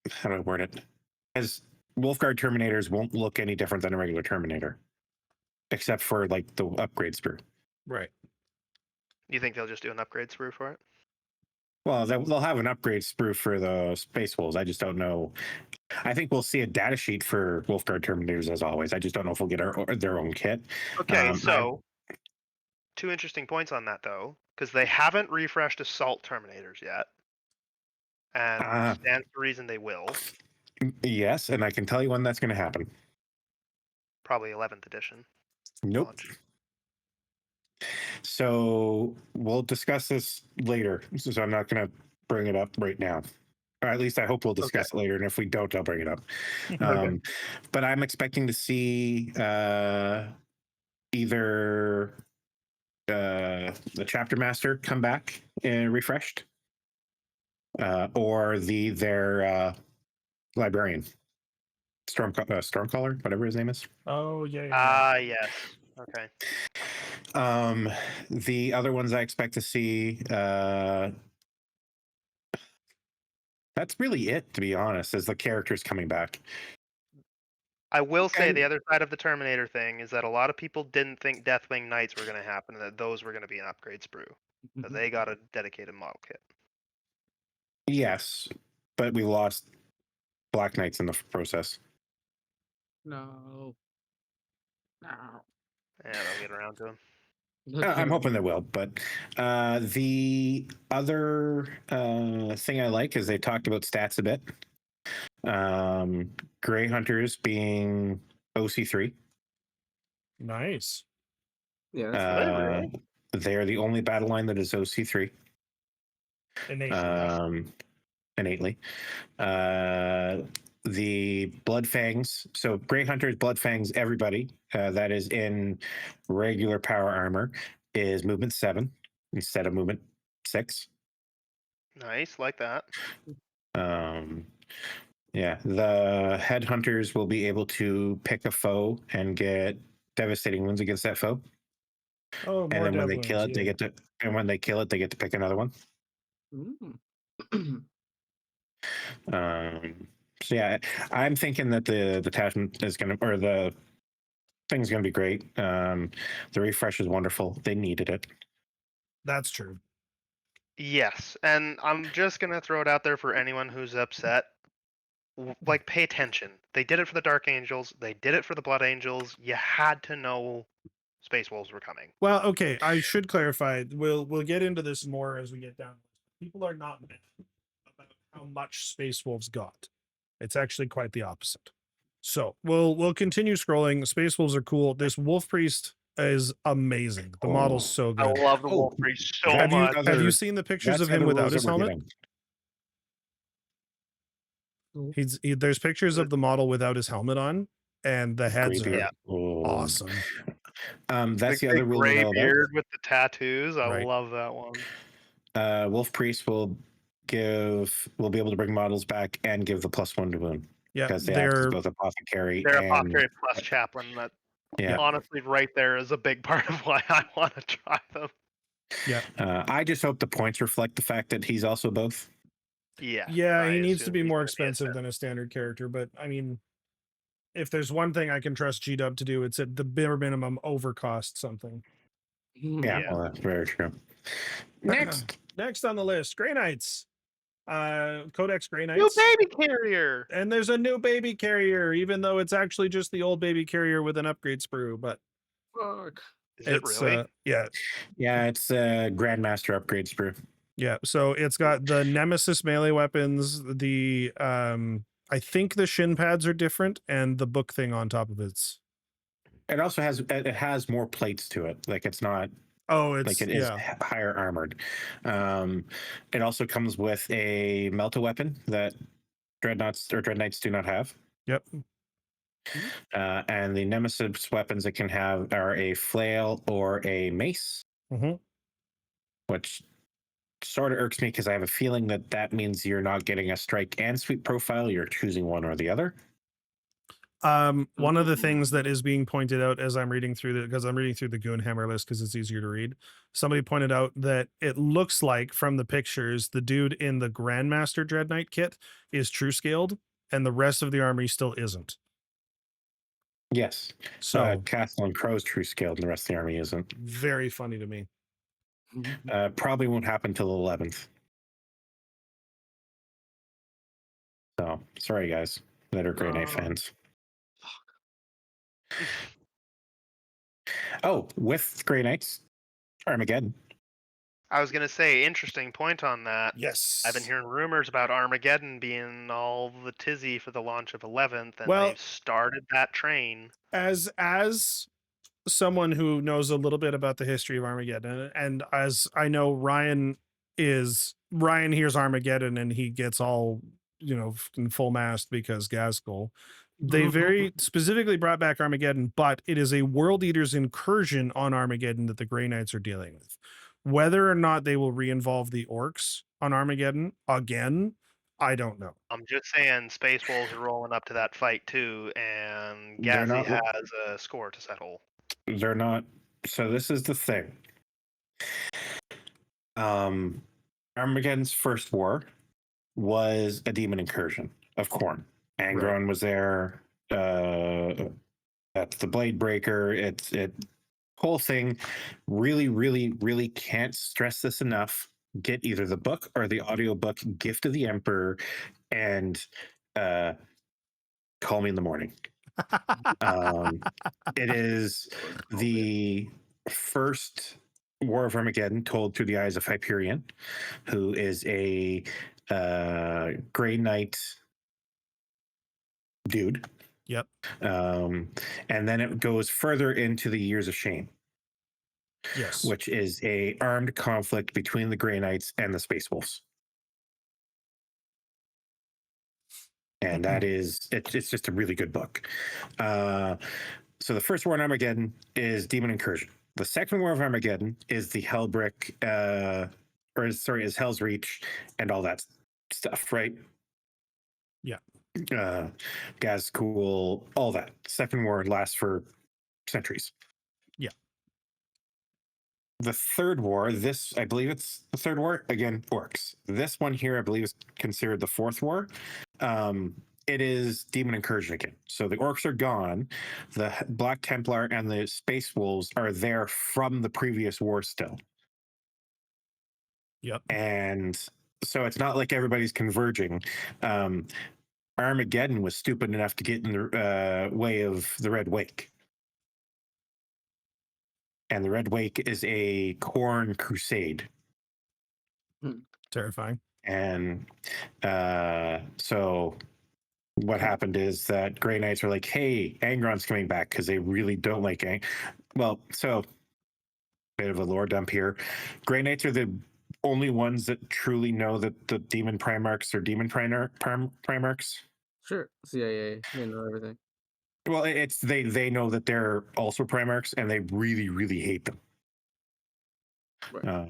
how do I word it? As Wolf Guard Terminators won't look any different than a regular Terminator, except for like the upgrade sprue. Right. You think they'll just do an upgrade sprue for it? Well, they'll have an upgrade sprue for the Space Wolves. I just don't know. I think we'll see a data sheet for Wolf Guard Terminators as always. I just don't know if we'll get their own kit. Okay, so 2 interesting points on that though, because they haven't refreshed Assault Terminators yet, and stands to reason they will. Yes, and I can tell you when that's going to happen. Probably 11th edition. Nope. Launch. So we'll discuss this later. So I'm not going to bring it up right now. or at least I hope we'll discuss it later. And if we don't, I'll bring it up. Okay. But I'm expecting to see either the chapter master come back and refreshed, or their librarian, Stormcaller, whatever his name is. Oh yeah. Yes. Okay. The other ones I expect to see, that's really it, to be honest, is the characters coming back. I will say And- the other side of the Terminator thing is that a lot of people didn't think Deathwing Knights were going to happen, and that those were going to be an upgrade sprue. But they got a dedicated model kit. Yes, but we lost Black Knights in the process. No. No. Yeah, they'll get around to them. I'm hoping they will, but the other thing I like is they talked about stats a bit. Grey Hunters being OC3. Nice. Yeah, that's Are they really? They're the only battle line that is OC3. Innately. Innately. The Blood Fangs. So Grey Hunters, Blood Fangs, everybody that is in regular power armor is movement 7 instead of movement 6. Nice, like that. Yeah, the headhunters will be able to pick a foe and get devastating wounds against that foe. Oh, And more then when they dev kill wounds, it, they yeah. get to, and when they kill it, they get to pick another one. So yeah, I'm thinking that the detachment is gonna, or the thing's gonna be great. The refresh is wonderful. They needed it. That's true. Yes, and I'm just going to throw it out there for anyone who's upset. Like, pay attention. They did it for the Dark Angels. They did it for the Blood Angels. You had to know Space Wolves were coming. Well, okay, I should clarify. We'll get into this more as we get down. People are not mad about how much Space Wolves got. It's actually quite the opposite. So we'll continue scrolling. Space Wolves are cool. This Wolf Priest is amazing. The model's so I good. love the Oh, Wolf Priest so have you- much. Have you seen the pictures That's of him other without rules that his we're helmet? getting. There's pictures of the model without his helmet on, and the heads are Greybeard. Oh. awesome. That's the big other rule to gray know about. beard with the tattoos. I Right. love that one. Wolf Priest will be able to bring models back and give the +1 to wound. Yeah, Because they act as they're both apothecary They're and Apothecary plus Chaplain. That yeah. honestly, right there is a big part of why I want to try them. I just hope the points reflect the fact that he's also both. Yeah. yeah, he I needs to assume be he's more gonna be a expensive Sith. than a standard character. But I mean, if there's one thing I can trust G-Dub to do, it's at the bare minimum overcost something. Yeah, Yeah. well, that's very true. Next, Next on the list, Grey Knights. Codex Grey New Knights. baby carrier. And there's a new baby carrier, even though it's actually just the old baby carrier with an upgrade sprue. But Fuck. Is it really? Yeah. yeah, it's a Grandmaster upgrade sprue. Yeah. So it's got the Nemesis melee weapons, the I think the shin pads are different, and the book thing on top of it's. It also has more plates to it. Like it's not Oh, like it is higher armored. It also comes with a melta weapon that dreadnoughts do not have. Yep. And the Nemesis weapons it can have are a flail or a mace, which sort of irks me because I have a feeling that means you're not getting a strike and sweep profile. You're choosing one or the other. One of the things that is being pointed out as I'm reading through because I'm reading through the Goonhammer list because it's easier to read. Somebody pointed out that it looks like from the pictures, the dude in the Grandmaster Dread Knight kit is true scaled, and the rest of the army still isn't. Yes. So Castle and Crow's true scaled, and the rest of the army isn't. Very funny to me. Probably won't happen till the 11th. So sorry, guys that are Grey Knight fans. Oh, with Grey Knights, Armageddon. I was gonna say, interesting point on that. Yes. I've been hearing rumors about Armageddon being all the tizzy for the launch of 11th, and Well- they've started that train. As someone who knows a little bit about the history of Armageddon, and as I know Ryan is Ryan hears Armageddon and he gets all, in full mast because Gaskell. They very specifically brought back Armageddon, but it is a World Eater's incursion on Armageddon that the Grey Knights are dealing with. Whether or not they will re-involve the orcs on Armageddon again, I don't know. I'm just saying, Space Wolves are rolling up to that fight too, and They're Ghazi not. has a score to settle. They're not. So this is the thing. Armageddon's first war was a demon incursion of Khorne. Angron was there. That's the Blade Breaker. It whole thing. Really, really, really can't stress this enough. Get either the book or the audiobook Gift of the Emperor and call me in the morning. It is the first War of Armageddon told through the eyes of Hyperion, who is a Grey Knight dude. Yep. And then it goes further into the Years of Shame. Yes. Which is a armed conflict between the Grey Knights and the Space Wolves. And that is, it's just a really good book. So the first war in Armageddon is Demon Incursion. The second war of Armageddon is the Hellbrick, is Hell's Reach and all that stuff, right? Yeah. Gazcool, all that. Second war lasts for centuries. Yeah. The third war, this, I believe it's the third war, again, orcs. This one here, I believe, is considered the fourth war. It is Demon Incursion again. So the orcs are gone. The Black Templar and the Space Wolves are there from the previous war still. Yep. And so it's not like everybody's converging. Armageddon was stupid enough to get in the way of the Red Wake. And the Red Wake is a Khorne crusade. Terrifying. And so what happened is that Grey Knights are like, hey, Angron's coming back because they really don't like Well, so bit of a lore dump here. Grey Knights are the only ones that truly know that the demon Primarchs are demon Primarchs. Sure, CIA, they know everything. Well, it's they know that they're also Primarchs, and they really, really hate them. Right.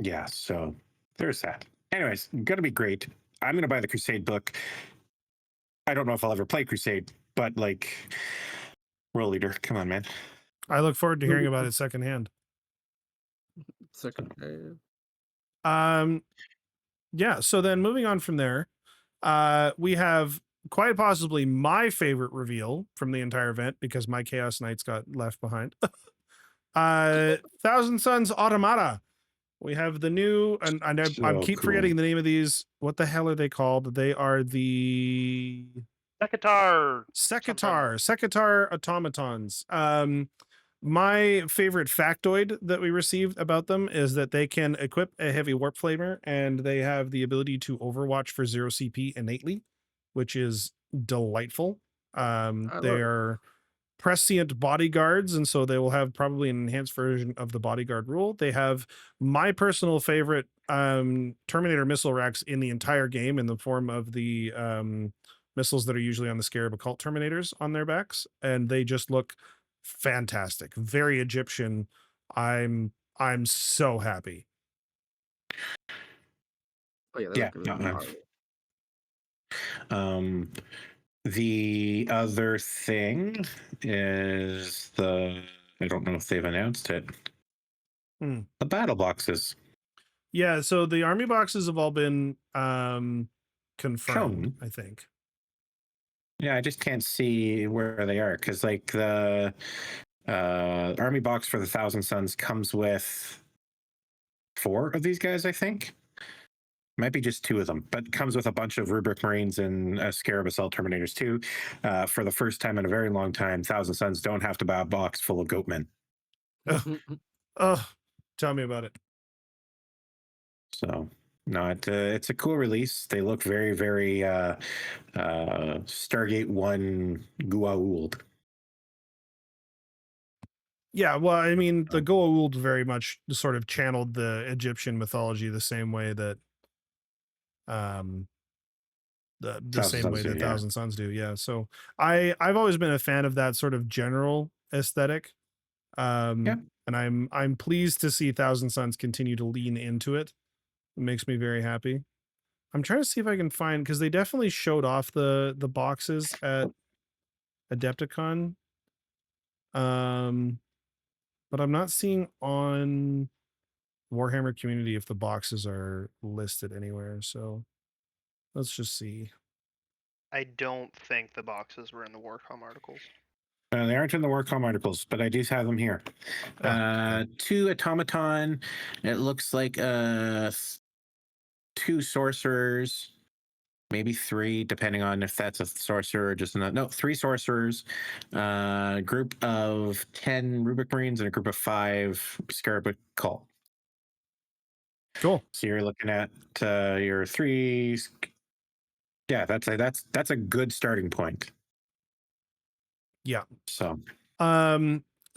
Yeah, so there's that. Anyways, gonna be great. I'm gonna buy the Crusade book. I don't know if I'll ever play Crusade, but like, World Leader, come on, man. I look forward to hearing about it secondhand. Second. Yeah. So then moving on from there, we have quite possibly my favorite reveal from the entire event because my Chaos Knights got left behind. Thousand Suns Automata. We have the new, and I keep forgetting the name of these. What the hell are they called? They are the Sekitar automatons. My favorite factoid that we received about them is that they can equip a heavy warp flamer and they have the ability to overwatch for 0 CP innately, which is delightful. They are prescient bodyguards, and so they will have probably an enhanced version of the bodyguard rule. They have my personal favorite Terminator missile racks in the entire game in the form of the missiles that are usually on the Scarab Occult Terminators on their backs, and they just look fantastic. Very Egyptian. I'm so happy. Oh yeah, the other thing is I don't know if they've announced it. The battle boxes. Yeah, so the army boxes have all been confirmed, I think. Yeah, I just can't see where they are because like the army box for the Thousand Suns comes with 4 of these guys, I think. Might be just 2 of them, but comes with a bunch of Rubric Marines and Scarab Assault Terminators too. For the first time in a very long time, Thousand Suns don't have to buy a box full of goatmen. Oh, tell me about it. So, no, it's a cool release. They look very, very Stargate 1 Gua'uld. Yeah, well, I mean, the Oh. Goa'uld very much sort of channeled the Egyptian mythology the same way that um the Thousand same way Sons do, that yeah. Thousand Sons do. Yeah. So I've always been a fan of that sort of general aesthetic. Yeah. And I'm pleased to see Thousand Sons continue to lean into it. It makes me very happy. I'm trying to see if I can find because they definitely showed off the boxes at Adepti-con. But I'm not seeing on Warhammer Community if the boxes are listed anywhere. So let's just see. I don't think the boxes were in the Warcom articles. They aren't in the Warcom articles, but I do have them here. Okay. 2 automaton. It looks like 2 sorcerers, maybe 3, depending on if that's a sorcerer or just another. No, 3 sorcerers, group of 10 Rubik Marines, and a group of 5 Scarab Cult. Cool. So you're looking at your 3. Yeah, that's a good starting point. Yeah. So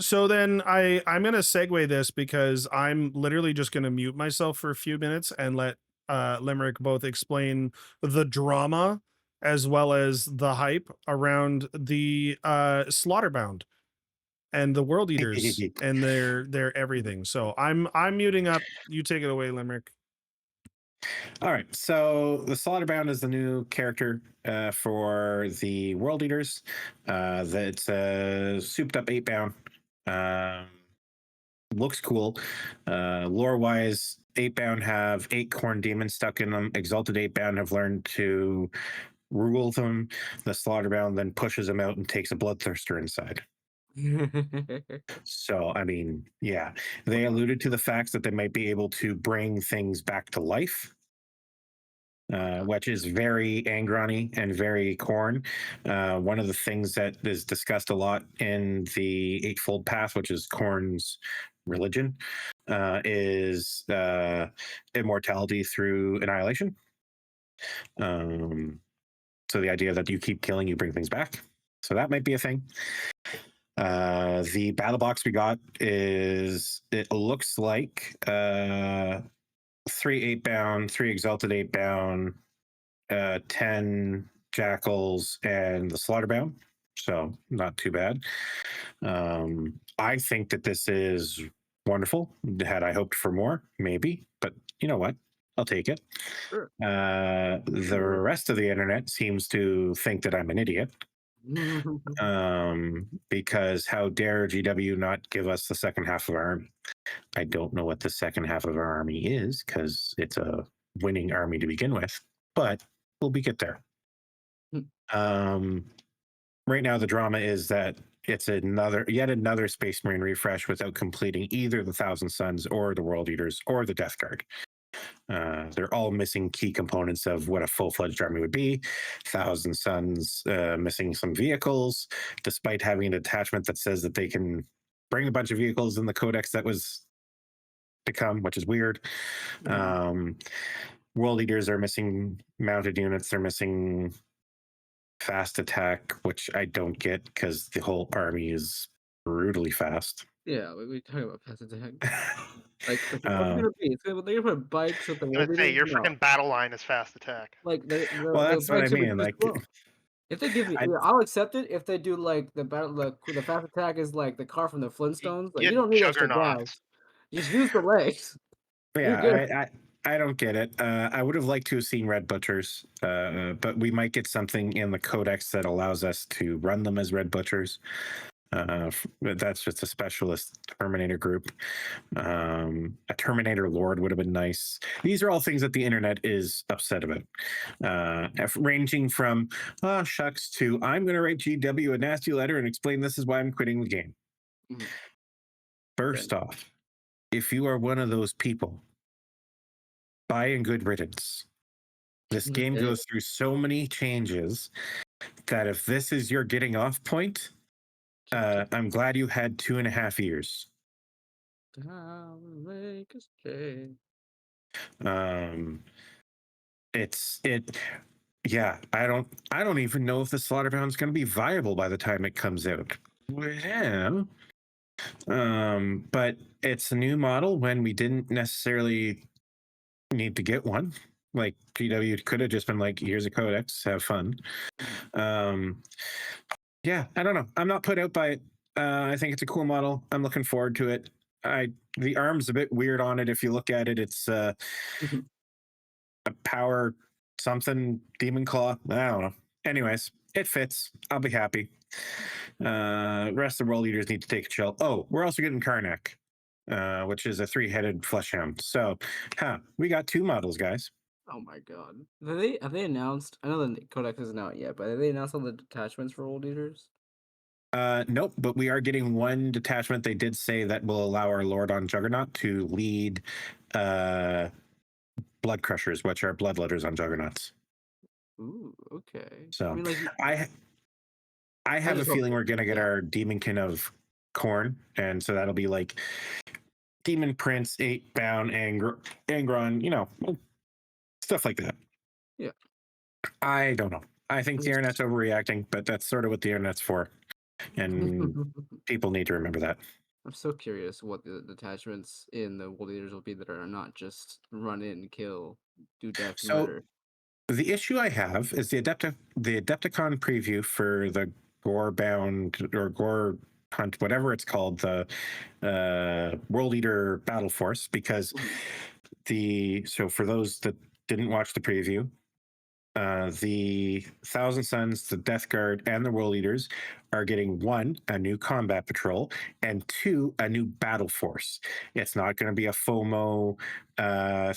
So then I'm going to segue this because I'm literally just going to mute myself for a few minutes and let Limerick both explain the drama as well as the hype around the Slaughterbound and the World Eaters and their everything. So I'm muting up. You take it away, Limerick. all right, so the Slaughterbound is the new character for the World Eaters. That's souped up 8-bound. Looks cool. Lore wise, 8-bound have 8 corn demons stuck in them. Exalted 8-bound have learned to rule them. The Slaughterbound then pushes them out and takes a bloodthirster inside. So, I mean, yeah, they alluded to the facts that they might be able to bring things back to life. Which is very Angrani and very Corn. One of the things that is discussed a lot in the Eightfold Path, which is Corn's religion, is immortality through annihilation. So the idea that you keep killing, you bring things back. So that might be a thing. The battle box we got is, it looks like 3 8-bound, 3 exalted 8-bound, 10 jackals, and the Slaughterbound. So not too bad. I think that this is wonderful. Had I hoped for more? Maybe, but you know what? I'll take it. Sure. The rest of the internet seems to think that I'm an idiot. Because how dare GW not give us the second half of our army? I don't know what the second half of our army is because it's a winning army to begin with, but we'll get there. Right now, the drama is that it's yet another Space Marine refresh without completing either the Thousand Sons or the World Eaters or the Death Guard. They're all missing key components of what a full-fledged army would be. Thousand Sons missing some vehicles, despite having an attachment that says that they can bring a bunch of vehicles in the codex that was to come, which is weird. World Eaters are missing mounted units. They're missing fast attack, which I don't get because the whole army is brutally fast. Yeah, we talk about fast attack. Like, what's it gonna be? They're gonna put bikes with the I was World gonna say Eaters? your No. freaking battle line is fast attack. Like Well, the that's what I bikes are mean. reduced Like, slow. If they give me, I, yeah, I'll accept it if they do like the fast attack is like the car from the Flintstones. Like, you Get don't need extra juggernauts. gas. Just use the legs. You're good. yeah, I don't get it. I would have liked to have seen Red Butchers, but we might get something in the codex that allows us to run them as Red Butchers. That's just a specialist Terminator group. A Terminator Lord would have been nice. These are all things that the internet is upset about, ranging from shucks to I'm going to write GW a nasty letter and explain this is why I'm quitting the game. First off, if you are one of those people, bye and good riddance. This game goes through so many changes that if this is your getting off point, I'm glad you had 2.5 years. Yeah, I don't even know if the Slaughterbound is going to be viable by the time it comes out. Well, But it's a new model when we didn't necessarily need to get one. Like PW could have just been like, here's a codex, have fun. Yeah, I don't know. I'm not put out by it. I think it's a cool model. I'm looking forward to it. The arm's a bit weird on it. If you look at it, it's a power something demon claw. I don't know. Anyways, it fits. I'll be happy. Rest of the world leaders need to take a chill. Oh, we're also getting Karnak, which is a 3-headed flesh hound. So, we got 2 models, guys. Oh my god. Have they announced? I know the codex isn't out yet, but have they announced all the detachments for world leaders? Nope, but we are getting 1 detachment. They did say that will allow our Lord on Juggernaut to lead Blood Crushers, which are bloodletters on Juggernauts. Ooh, okay. So I mean, like, I have a just hope feeling that- we're gonna get yeah. our Demonkin of Corn, and so that'll be like Demon Prince, 8-bound, Angron, stuff like that. Yeah. I don't know. I think the Just- internet's overreacting, but that's sort of what the internet's for, and people need to remember that. I'm so curious what the detachments in the world leaders will be that are not just run in, kill, do death, So murder. the issue I have is the Adepti-can't preview for the Gore-bound or Gore Hunt, whatever it's called, the World Leader Battle Force, because so for those that didn't watch the preview, the Thousand Suns, the Death Guard, and the World Leaders are getting 1, a new combat patrol, and 2, a new battle force. It's not going to be a FOMO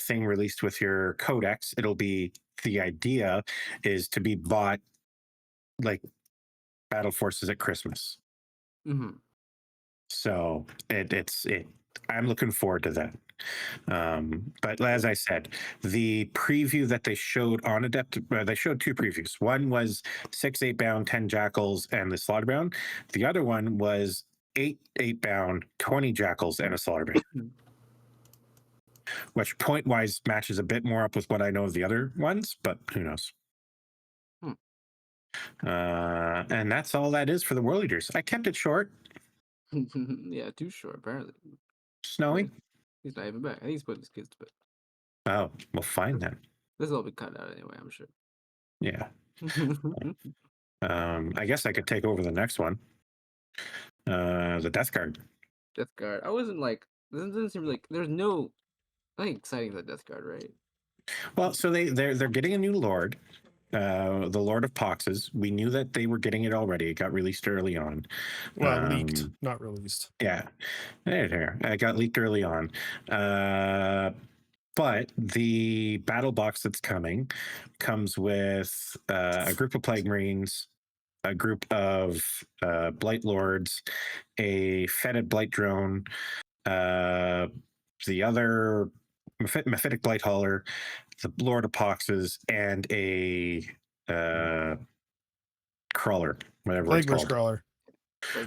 thing released with your codex. It'll be, the idea is to be bought like battle forces at Christmas. Mm-hmm. So I'm looking forward to that. But as I said, the preview that they showed on they showed 2 previews. One was 6 8-bound, 10 jackals, and the slaughterbound. The other one was 8 8-bound, 20 jackals, and a slaughterbound, which point wise matches a bit more up with what I know of the other ones, but who knows. And that's all that is for the World Leaders. I kept it short. Yeah, too short, apparently. Snowy. He's not even back. I think he's putting his kids to bed. Oh, well, fine then. This will all be cut out anyway, I'm sure. Yeah. I guess I could take over the next one. The Death Guard. Death Guard. I wasn't like, this doesn't seem like, there's no, nothing exciting about Death Guard, right? Well, so they're getting a new Lord, the Lord of Poxes. We knew that they were getting it already. It got released early on. Well, leaked, not released. Yeah, it got leaked early on. But the battle box that's coming comes with a group of Plague Marines, a group of Blight Lords, a Fetid Blight Drone, the other Mephitic Blight Hauler, the Lord of Poxes, and a Crawler, whatever it's Plague called. Crawler.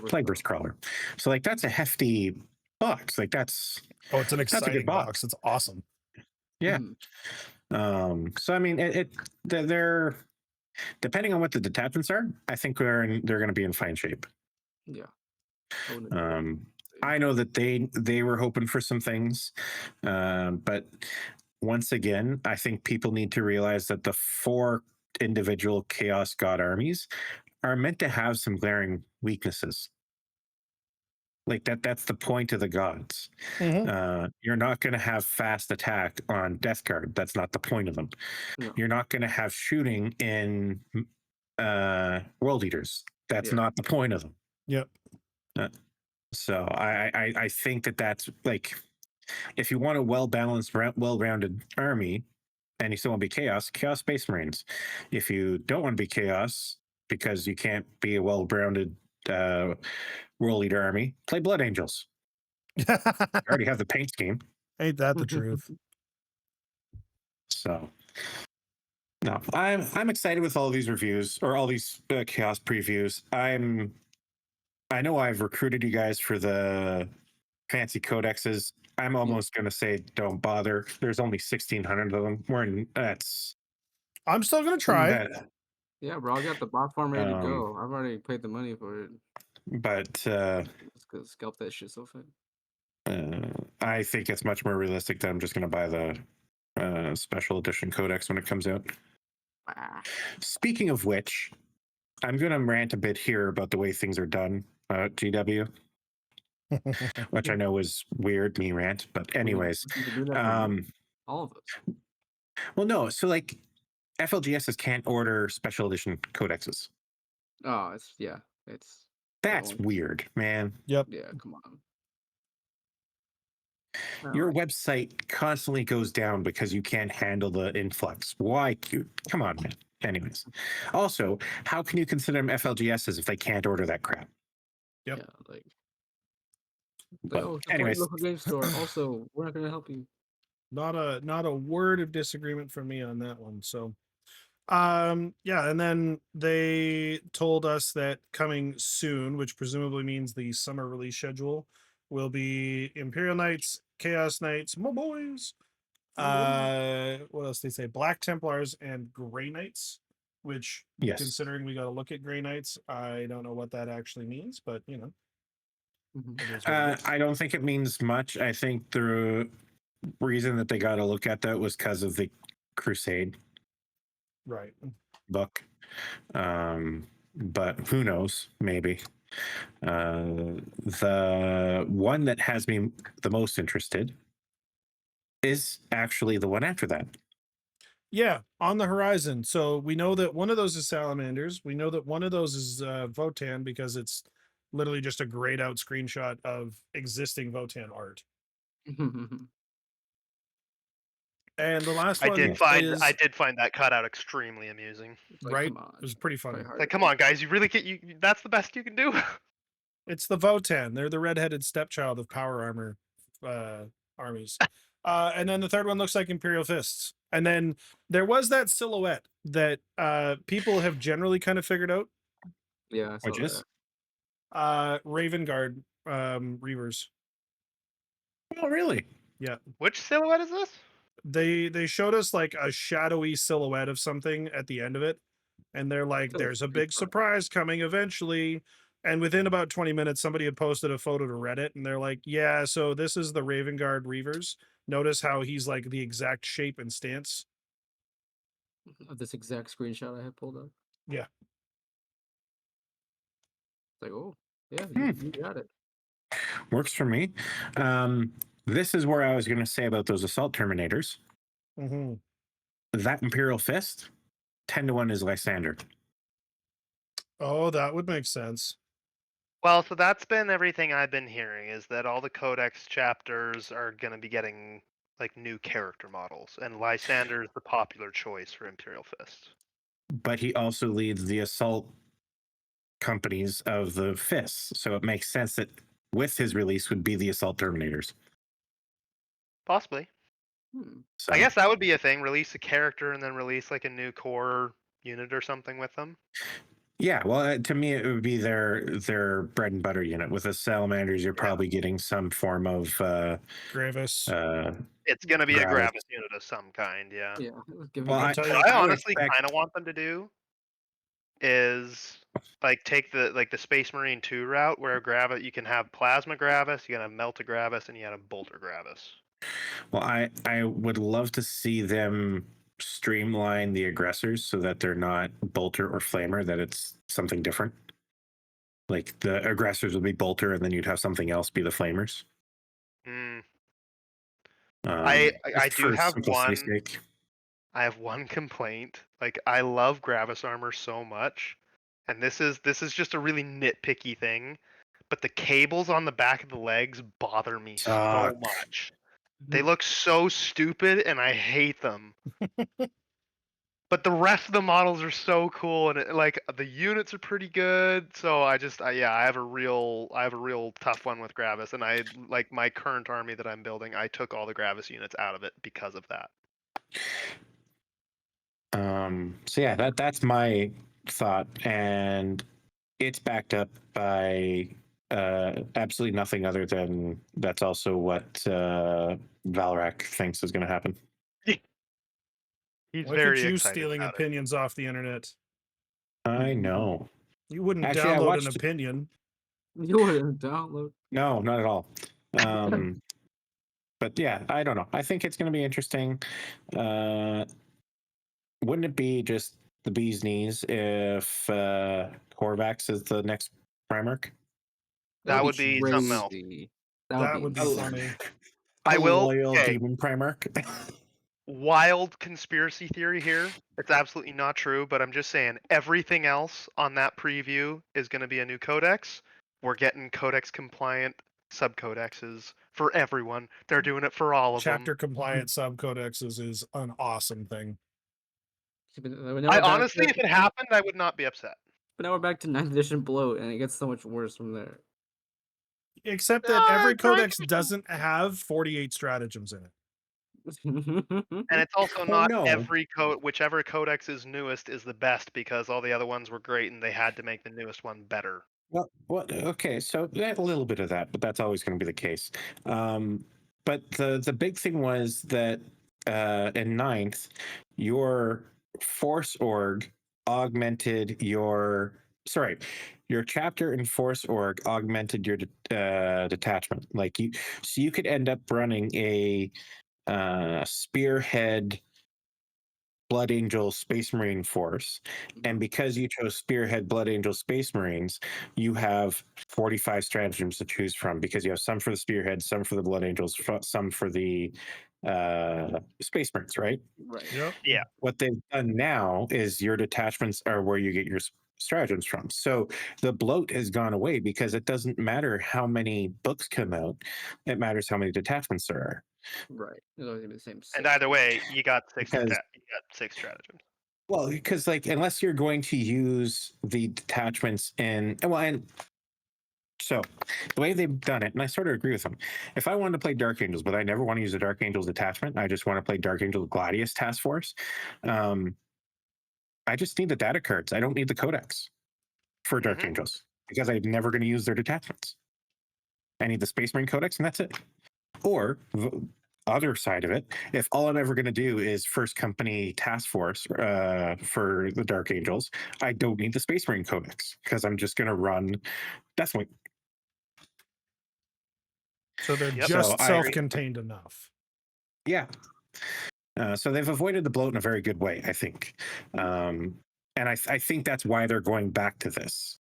Plague Burst Crawler. So like that's a hefty box. Like it's an a good exciting box. box. It's awesome. Yeah. So I mean, they're depending on what the detachments are, I think they're going to be in fine shape. Yeah. I know that they were hoping for some things, but once again, I think people need to realize that the 4 individual Chaos God armies are meant to have some glaring weaknesses. Like that's the point of the gods. You're not going to have fast attack on Death Guard. That's not the point of them. No. You're not going to have shooting in World Eaters. That's not the point of them. Yep. So I think that's like, if you want a well-balanced, well-rounded army and you still want to be Chaos Space Marines. If you don't want to be Chaos because you can't be a well-rounded World Leader army, play Blood Angels. You already have the paint scheme. Ain't that the truth? So no, I'm excited with all these reviews or all these Chaos previews. I know I've recruited you guys for the fancy codexes. I'm almost going to say don't bother. There's only 1,600 of them. I'm still gonna try. Yeah, bro, I got the bot farm ready to go. I've already paid the money for it. But Let's because scalp that shit so fast. I think it's much more realistic that I'm just going to buy the special edition codex when it comes out. Ah. Speaking of which, I'm going to rant a bit here about the way things are done at GW, which I know is weird, me rant, but anyways. We can do that for you, all of us. Well, no, so like FLGSs can't order special edition codexes. Oh, it's That's only- weird, man. Yep. yeah. Come on. Your Alright. website constantly goes down because you can't handle the influx. Why? Come on, man. Anyways, also, how can you consider them FLGSs if they can't order that crap? Yep. Yeah, like But support anyways, your local game store. Also, we're not gonna help you. Not a word of disagreement from me on that one. So yeah, and then they told us that coming soon, which presumably means the summer release schedule, will be Imperial Knights, Chaos Knights, my boys. What else they say? Black Templars and Grey Knights, which yes. considering we got to look at Grey Knights, I don't know what that actually means, but you know, Mhm. it is what it is. I don't think it means much. I think the reason that they got to look at that was because of the Crusade Right. book. But who knows? Maybe. The one that has me the most interested is actually the one after that. Yeah, on the horizon. So we know that one of those is salamanders. We know that one of those is Votan because it's literally just a grayed out screenshot of existing Votan art. And the last I one did find is I did find that cutout extremely amusing. Like, right. come on. It was pretty funny. Try harder. Like, come on, guys, you really get that's the best you can do. It's the Votan. They're the redheaded stepchild of power armor armies. And then the third one looks like Imperial Fists. And then there was that silhouette that people have generally kind of figured out. Yeah, I saw Which is? that. Raven Guard Reavers. Oh, really? Yeah. Which silhouette is this? They showed us like a shadowy silhouette of something at the end of it. And they're like, Feel there's a pretty big fun. surprise coming eventually. And within about 20 minutes, somebody had posted a photo to Reddit and they're like, yeah, so this is the Raven Guard Reavers. Notice how he's like the exact shape and stance. Of this exact screenshot I have pulled up. Yeah. It's like, oh, yeah, you got it. Works for me. This is where I was going to say about those assault terminators. Mm-hmm. That Imperial Fist, 10-1 is Lysander. Oh, that would make sense. Well, so that's been everything I've been hearing is that all the Codex chapters are going to be getting like new character models, and Lysander is the popular choice for Imperial Fist. But he also leads the assault companies of the Fists. So it makes sense that with his release would be the assault terminators. Possibly. So I guess that would be a thing. Release a character and then release like a new core unit or something with them. yeah, well, to me, it would be their bread and butter unit. With the salamanders, you're probably getting some form of Gravis. It's going to be a Gravis. Gravis unit of some kind, yeah. Yeah. Give Well, me I'll tell you, What I would honestly expect- kind of want them to do is like take the Space Marine 2 route where Gravis you can have Plasma Gravis, you can have Melta Gravis, and you can have Bolter Gravis. Well, I would love to see them streamline the aggressors so that they're not bolter or flamer, that it's something different. Like the aggressors would be bolter, and then you'd have something else be the flamers. I Just do for have simplicity's one. sake. I have one complaint. Like I love Gravis armor so much, and this is just a really nitpicky thing, but the cables on the back of the legs bother me so Suck. much. They look so stupid, and I hate them. But the rest of the models are so cool, and like the units are pretty good. So I have a real tough one with Gravis, and I like my current army that I'm building. I took all the Gravis units out of it because of that. So yeah, that's my thought, and it's backed up by absolutely nothing other than that's also what Valrak thinks is going to happen. He's Look very at you excited stealing about it. opinions off the internet. I know. You wouldn't Actually, I download watched an opinion. You wouldn't download. No, not at all. But yeah, I don't know. I think it's going to be interesting. Wouldn't it be just the bee's knees if Korvax is the next Primarch? That would be something else. crazy. That would be insane. funny. I will- loyal okay. demon Primarch. Wild conspiracy theory here. It's absolutely not true, but I'm just saying everything else on that preview is going to be a new codex. We're getting codex compliant subcodexes for everyone. They're doing it for all of Chapter them. compliant subcodexes is an awesome thing. But now we're I back honestly, to- if it happened, I would not be upset. But now we're back to 9th edition bloat, and it gets so much worse from there. Except that every trying to codex doesn't have 48 stratagems in it. And it's also Oh, not no. every code. Whichever codex is newest is the best because all the other ones were great and they had to make the newest one better. Well, okay, so a little bit of that, but that's always going to be the case. But the big thing was that in ninth, your force org augmented your chapter in force org augmented your detachment. Like so you could end up running a spearhead Blood Angel Space Marine force. And because you chose Spearhead Blood Angel Space Marines, you have 45 stratagems to choose from because you have some for the Spearhead, some for the Blood Angels, some for the Space Marines, right? Right. Yep. Yeah. What they've done now is your detachments are where you get your stratagems from. So the bloat has gone away because it doesn't matter how many books come out, it matters how many detachments there are. Right. It's always gonna be the same. And either way, you got Because- you got 6 stratagems. Well, because like unless you're going to use the detachments in and so the way they've done it, and I sort of agree with them. If I wanted to play Dark Angels, but I never want to use a Dark Angels detachment, I just want to play Dark Angels Gladius Task Force. I just need the data cards. I don't need the codex for Dark Angels because I'm never going to use their detachments. I need the Space Marine Codex, and that's it. Or the other side of it, if all I'm ever going to do is First Company Task Force for the Dark Angels, I don't need the Space Marine Codex because I'm just going to run Deathwing. So they're Yep. just So I- self-contained enough. Yeah. So they've avoided the bloat in a very good way, I think. And I think that's why they're going back to this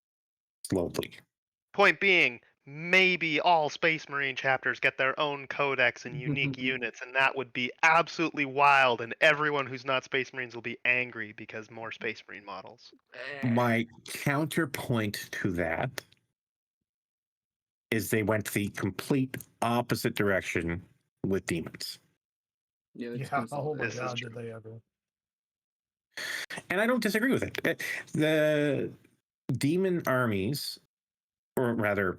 slowly. Point being, maybe all Space Marine chapters get their own codex and unique units, and that would be absolutely wild, and everyone who's not Space Marines will be angry because more Space Marine models. My counterpoint to that is they went the complete opposite direction with demons. Yeah. Yeah. Oh my This is god, true. did they ever? And I don't disagree with it. The demon armies, or rather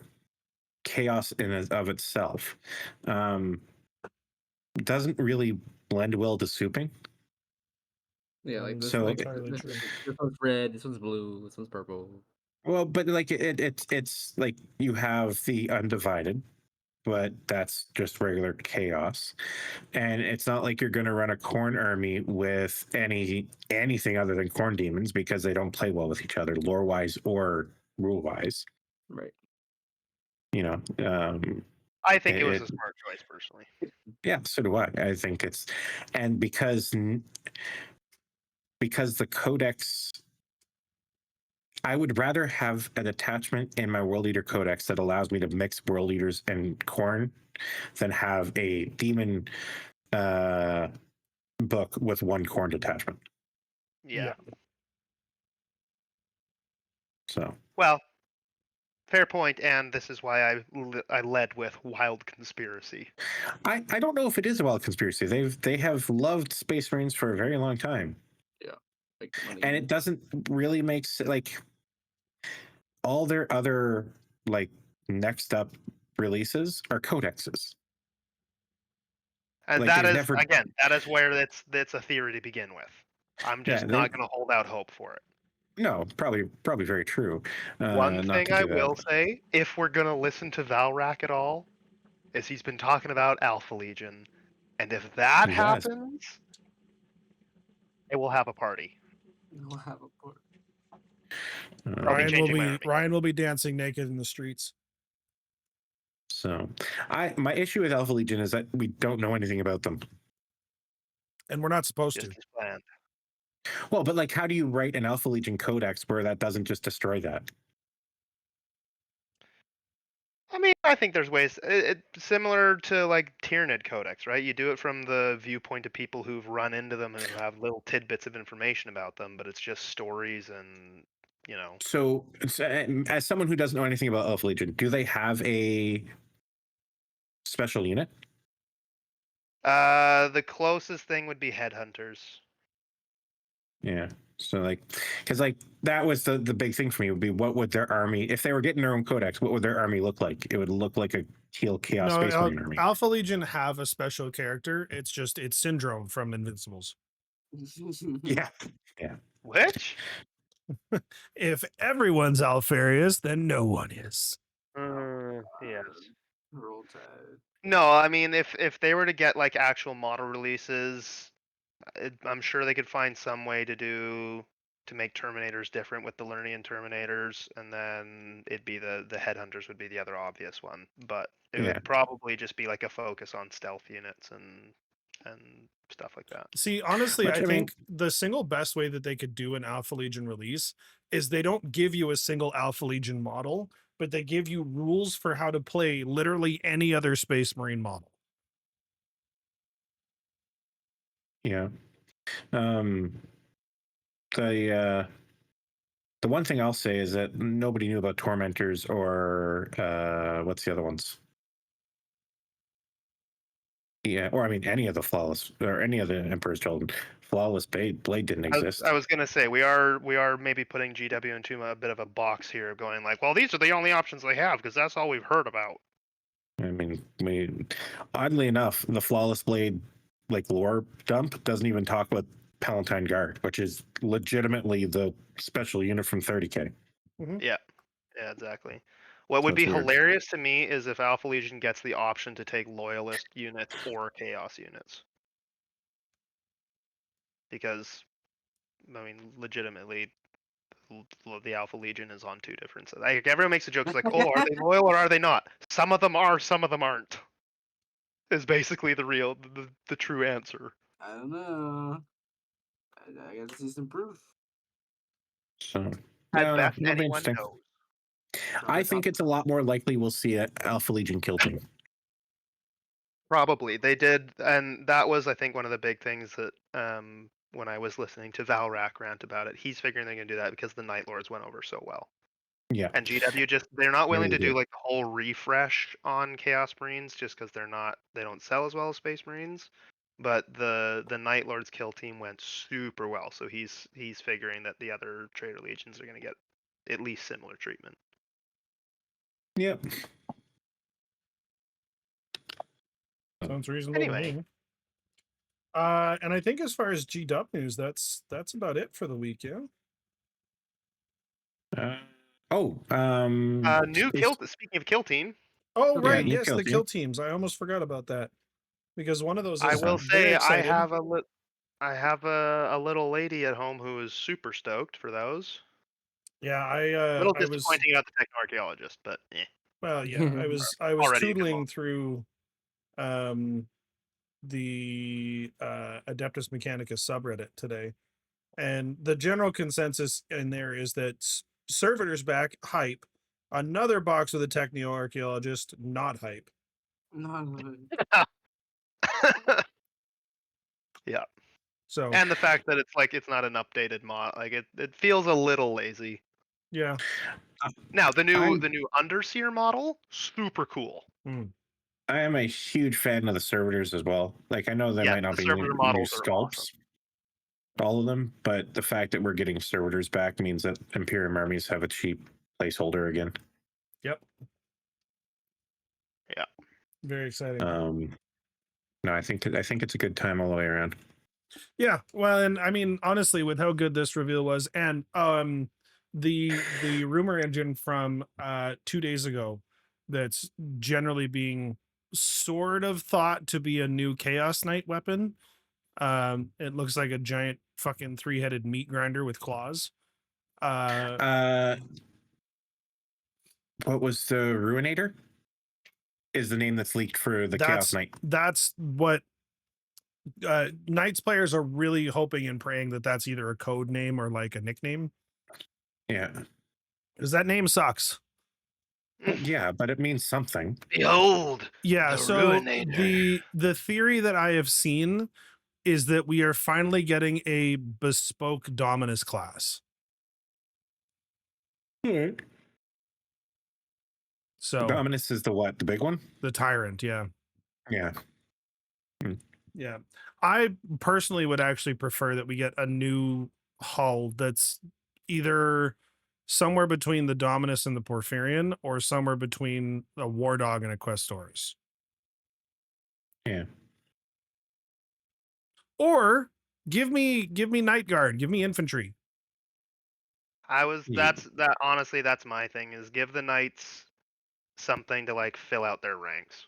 chaos in and of itself, doesn't really blend well to souping. Yeah, like this, So- like, Entirely this, true. this one's red, this one's blue, this one's purple. Well, but like it's like you have the undivided, but that's just regular chaos. And it's not like you're going to run a corn army with anything other than corn demons because they don't play well with each other, lore wise or rule wise. Right. You know, I think it was It- a smart choice, personally. yeah, so do I. I think it's, and because the codex, I would rather have an attachment in my World Eater Codex that allows me to mix World Eaters and corn than have a demon book with one corn detachment. Yeah. So Well, fair point, and this is why I led with wild conspiracy. I don't know if it is a wild conspiracy. They have loved Space Marines for a very long time, Like the money. and it doesn't really make like all their other like next up releases are codexes. And Like, that they've is never- again, that is where that's a theory to begin with. I'm just Yeah, not going to hold out hope for it. No, probably very true. One not thing to I do that. will say, if we're going to listen to Valrak at all, is he's been talking about Alpha Legion, and if that He has. happens, it will have a party. We'll have a board. I'll be changing my army. Ryan will be dancing naked in the streets. So, my issue with Alpha Legion is that we don't know anything about them. And we're not supposed Just to. as planned. Well, but like, how do you write an Alpha Legion codex where that doesn't just destroy that? I mean, I think there's ways similar to like Tyranid Codex, right? You do it from the viewpoint of people who've run into them and who have little tidbits of information about them, but it's just stories and So, as someone who doesn't know anything about Alpha Legion, do they have a special unit? The closest thing would be headhunters. Yeah. So like, because like that was the big thing for me would be what would their army, if they were getting their own codex, what would their army look like? It would look like a Teal Chaos No, Space Marine army. Alpha Legion have a special character. It's just it's Syndrome from Invincibles. Yeah. Yeah. Which? If everyone's Alpharius, then no one is. Yes. Roll Tide. No, I mean if they were to get like actual model releases, I'm sure they could find some way to make Terminators different with the Lernian Terminators, and then it'd be the Headhunters would be the other obvious one. But it Yeah. would probably just be like a focus on stealth units and stuff like that. See, honestly, Which, I I mean- think the single best way that they could do an Alpha Legion release is they don't give you a single Alpha Legion model, but they give you rules for how to play literally any other Space Marine model. Yeah. The one thing I'll say is that nobody knew about Tormentors or what's the other ones? Yeah, or I mean any of the Flawless or any of the Emperor's Children. Flawless Blade didn't exist. I was gonna say we are maybe putting GW into a bit of a box here, going like, well, these are the only options they have because that's all we've heard about. I mean, oddly enough, the Flawless Blade like lore dump doesn't even talk about Palatine Guard, which is legitimately the special unit from 30K. Yeah, exactly. What So would be it's weird. hilarious to me is if Alpha Legion gets the option to take Loyalist units or Chaos units. Because, I mean, legitimately, the Alpha Legion is on two different sides. Like, everyone makes a joke, it's like, oh, are they loyal or are they not? Some of them are, some of them aren't. Is basically the true answer. I don't know. I gotta see some proof. So At no, best, that'll be anyone interesting. knows. I think it's a lot more likely we'll see an Alpha Legion kill team. Probably they did, and that was, I think, one of the big things that when I was listening to Valrak rant about it, he's figuring they're gonna do that because the Night Lords went over so well. Yeah. And GW they're not willing Really to do did. like the whole refresh on Chaos Marines just because they don't sell as well as Space Marines. But the Night Lords kill team went super well, so he's figuring that the other Trader Legions are gonna get at least similar treatment. Yep. Sounds reasonable to Anyway. me. And I think as far as G-Dub news, that's about it for the week, yeah. New kill. Speaking of kill team, Oh, Okay. right, new yes, kill the team. kill teams. I almost forgot about that because one of those I is will very say I exciting. have a little lady at home who is super stoked for those. Yeah, A little I was disappointing about the techno-archaeologist, but well, yeah, I was Already a good tootling one. through the Adeptus Mechanicus subreddit today, and the general consensus in there is that Servitor's back, hype. Another box with a techno-archaeologist, not hype. Yeah. So And the fact that it's not an updated mod, like it feels a little lazy. yeah. Now the new I'm- Underseer model, super cool. I am a huge fan of the servitors as well. Like I know there Yeah, might not the be servitor new models are sculpts, all of them, but the fact that we're getting servitors back means that Imperium armies have a cheap placeholder again. Yep. Yeah. Very exciting. No, I think it's a good time all the way around. Yeah, well, and I mean, honestly, with how good this reveal was, and the rumor engine from 2 days ago, that's generally being sort of thought to be a new Chaos Knight weapon. It looks like a giant fucking 3-headed meat grinder with claws. What was the Ruinator? is the name that's leaked for the Chaos Knight. That's what Knights players are really hoping and praying that that's either a code name or like a nickname. Yeah. Because that name sucks. Well, yeah, but it means something. Behold, Yeah, the so Ruinator. the theory that I have seen is that we are finally getting a bespoke Dominus class. Yeah. So Dominus is the what? The big one? the Tyrant, yeah. Yeah. Yeah. I personally would actually prefer that we get a new hull that's either somewhere between the Dominus and the Porphyrion or somewhere between a War Dog and a Questoris. Yeah. Or give me Night Guard, give me infantry. Honestly, that's my thing, is give the knights something to like fill out their ranks.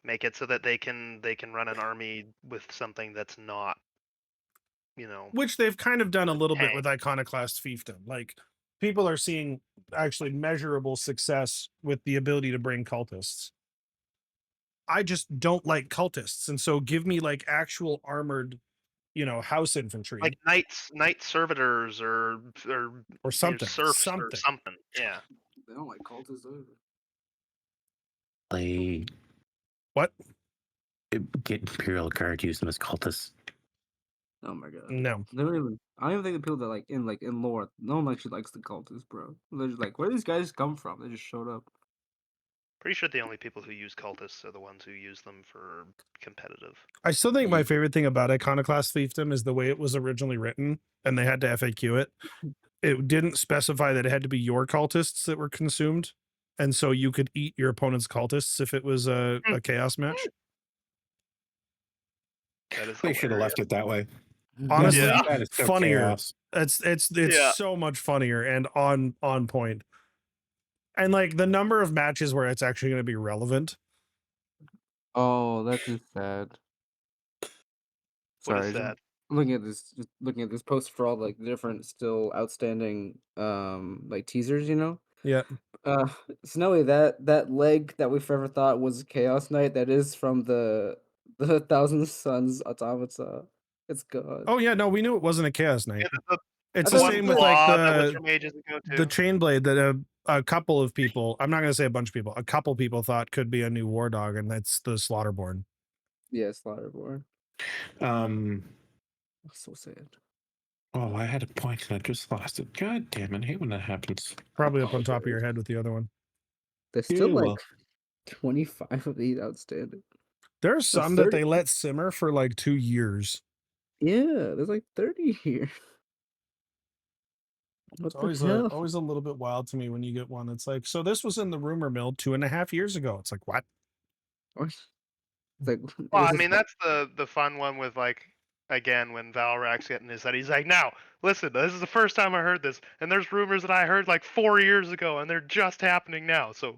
Make it so that they can run an army with something that's not, Which they've kind of done a little bit tank. with Iconoclast fiefdom. Like people are seeing actually measurable success with the ability to bring cultists. I just don't like cultists, and so give me like actual armored, house infantry Like knight servitors or something. serfs or something. Yeah. They don't like cultists either. Like, What? get Imperial Guard, use them as cultists. Oh my god. No. They don't even. I don't even think the people that like in lore, no one actually likes the cultists, bro. They're just like, where do these guys come from? They just showed up. Pretty sure the only people who use cultists are the ones who use them for competitive. I still think my Yeah. favorite thing about Iconoclast fiefdom is the way it was originally written, and they had to FAQ it. It didn't specify that it had to be your cultists that were consumed, and so you could eat your opponent's cultists if it was a chaos match. That is They should have hilarious. left it that way. Honestly, Yeah. That is so funnier. chaos. It's Yeah. so much funnier and on point. And like the number of matches where it's actually going to be relevant. Oh, that is sad. What Sorry, is that? just looking at this post for all like the different still outstanding like teasers, Yeah. Snowy, that leg that we forever thought was Chaos Knight, that is from the Thousand Suns Automata. It's gone. Oh yeah, no, we knew it wasn't a chaos knight. Yeah, the It's I the thought same it with was like claw that Witcher mages go the to. chain blade that a couple of people, I'm not going to say a bunch of people, a couple people thought could be a new war dog, and that's the Slaughterborn. Yeah, Slaughterborn. So sad. Oh, I had a point and I just lost it. God damn it! I hate when that happens. Probably up on top of your head with the other one. There's still Yeah, like well. 25 of these outstanding. There's some that 30. they let simmer for like 2 years. Yeah, there's like 30 here. What It's the hell? always a little bit wild to me when you get one. It's like, so this was in the rumor mill 2.5 years ago. It's like, what? It's like, Well, was I this mean, that's the fun one with like, again, when Valrak's getting his head, he's like, now listen, this is the first time I heard this, and there's rumors that I heard like 4 years ago, and they're just happening now. So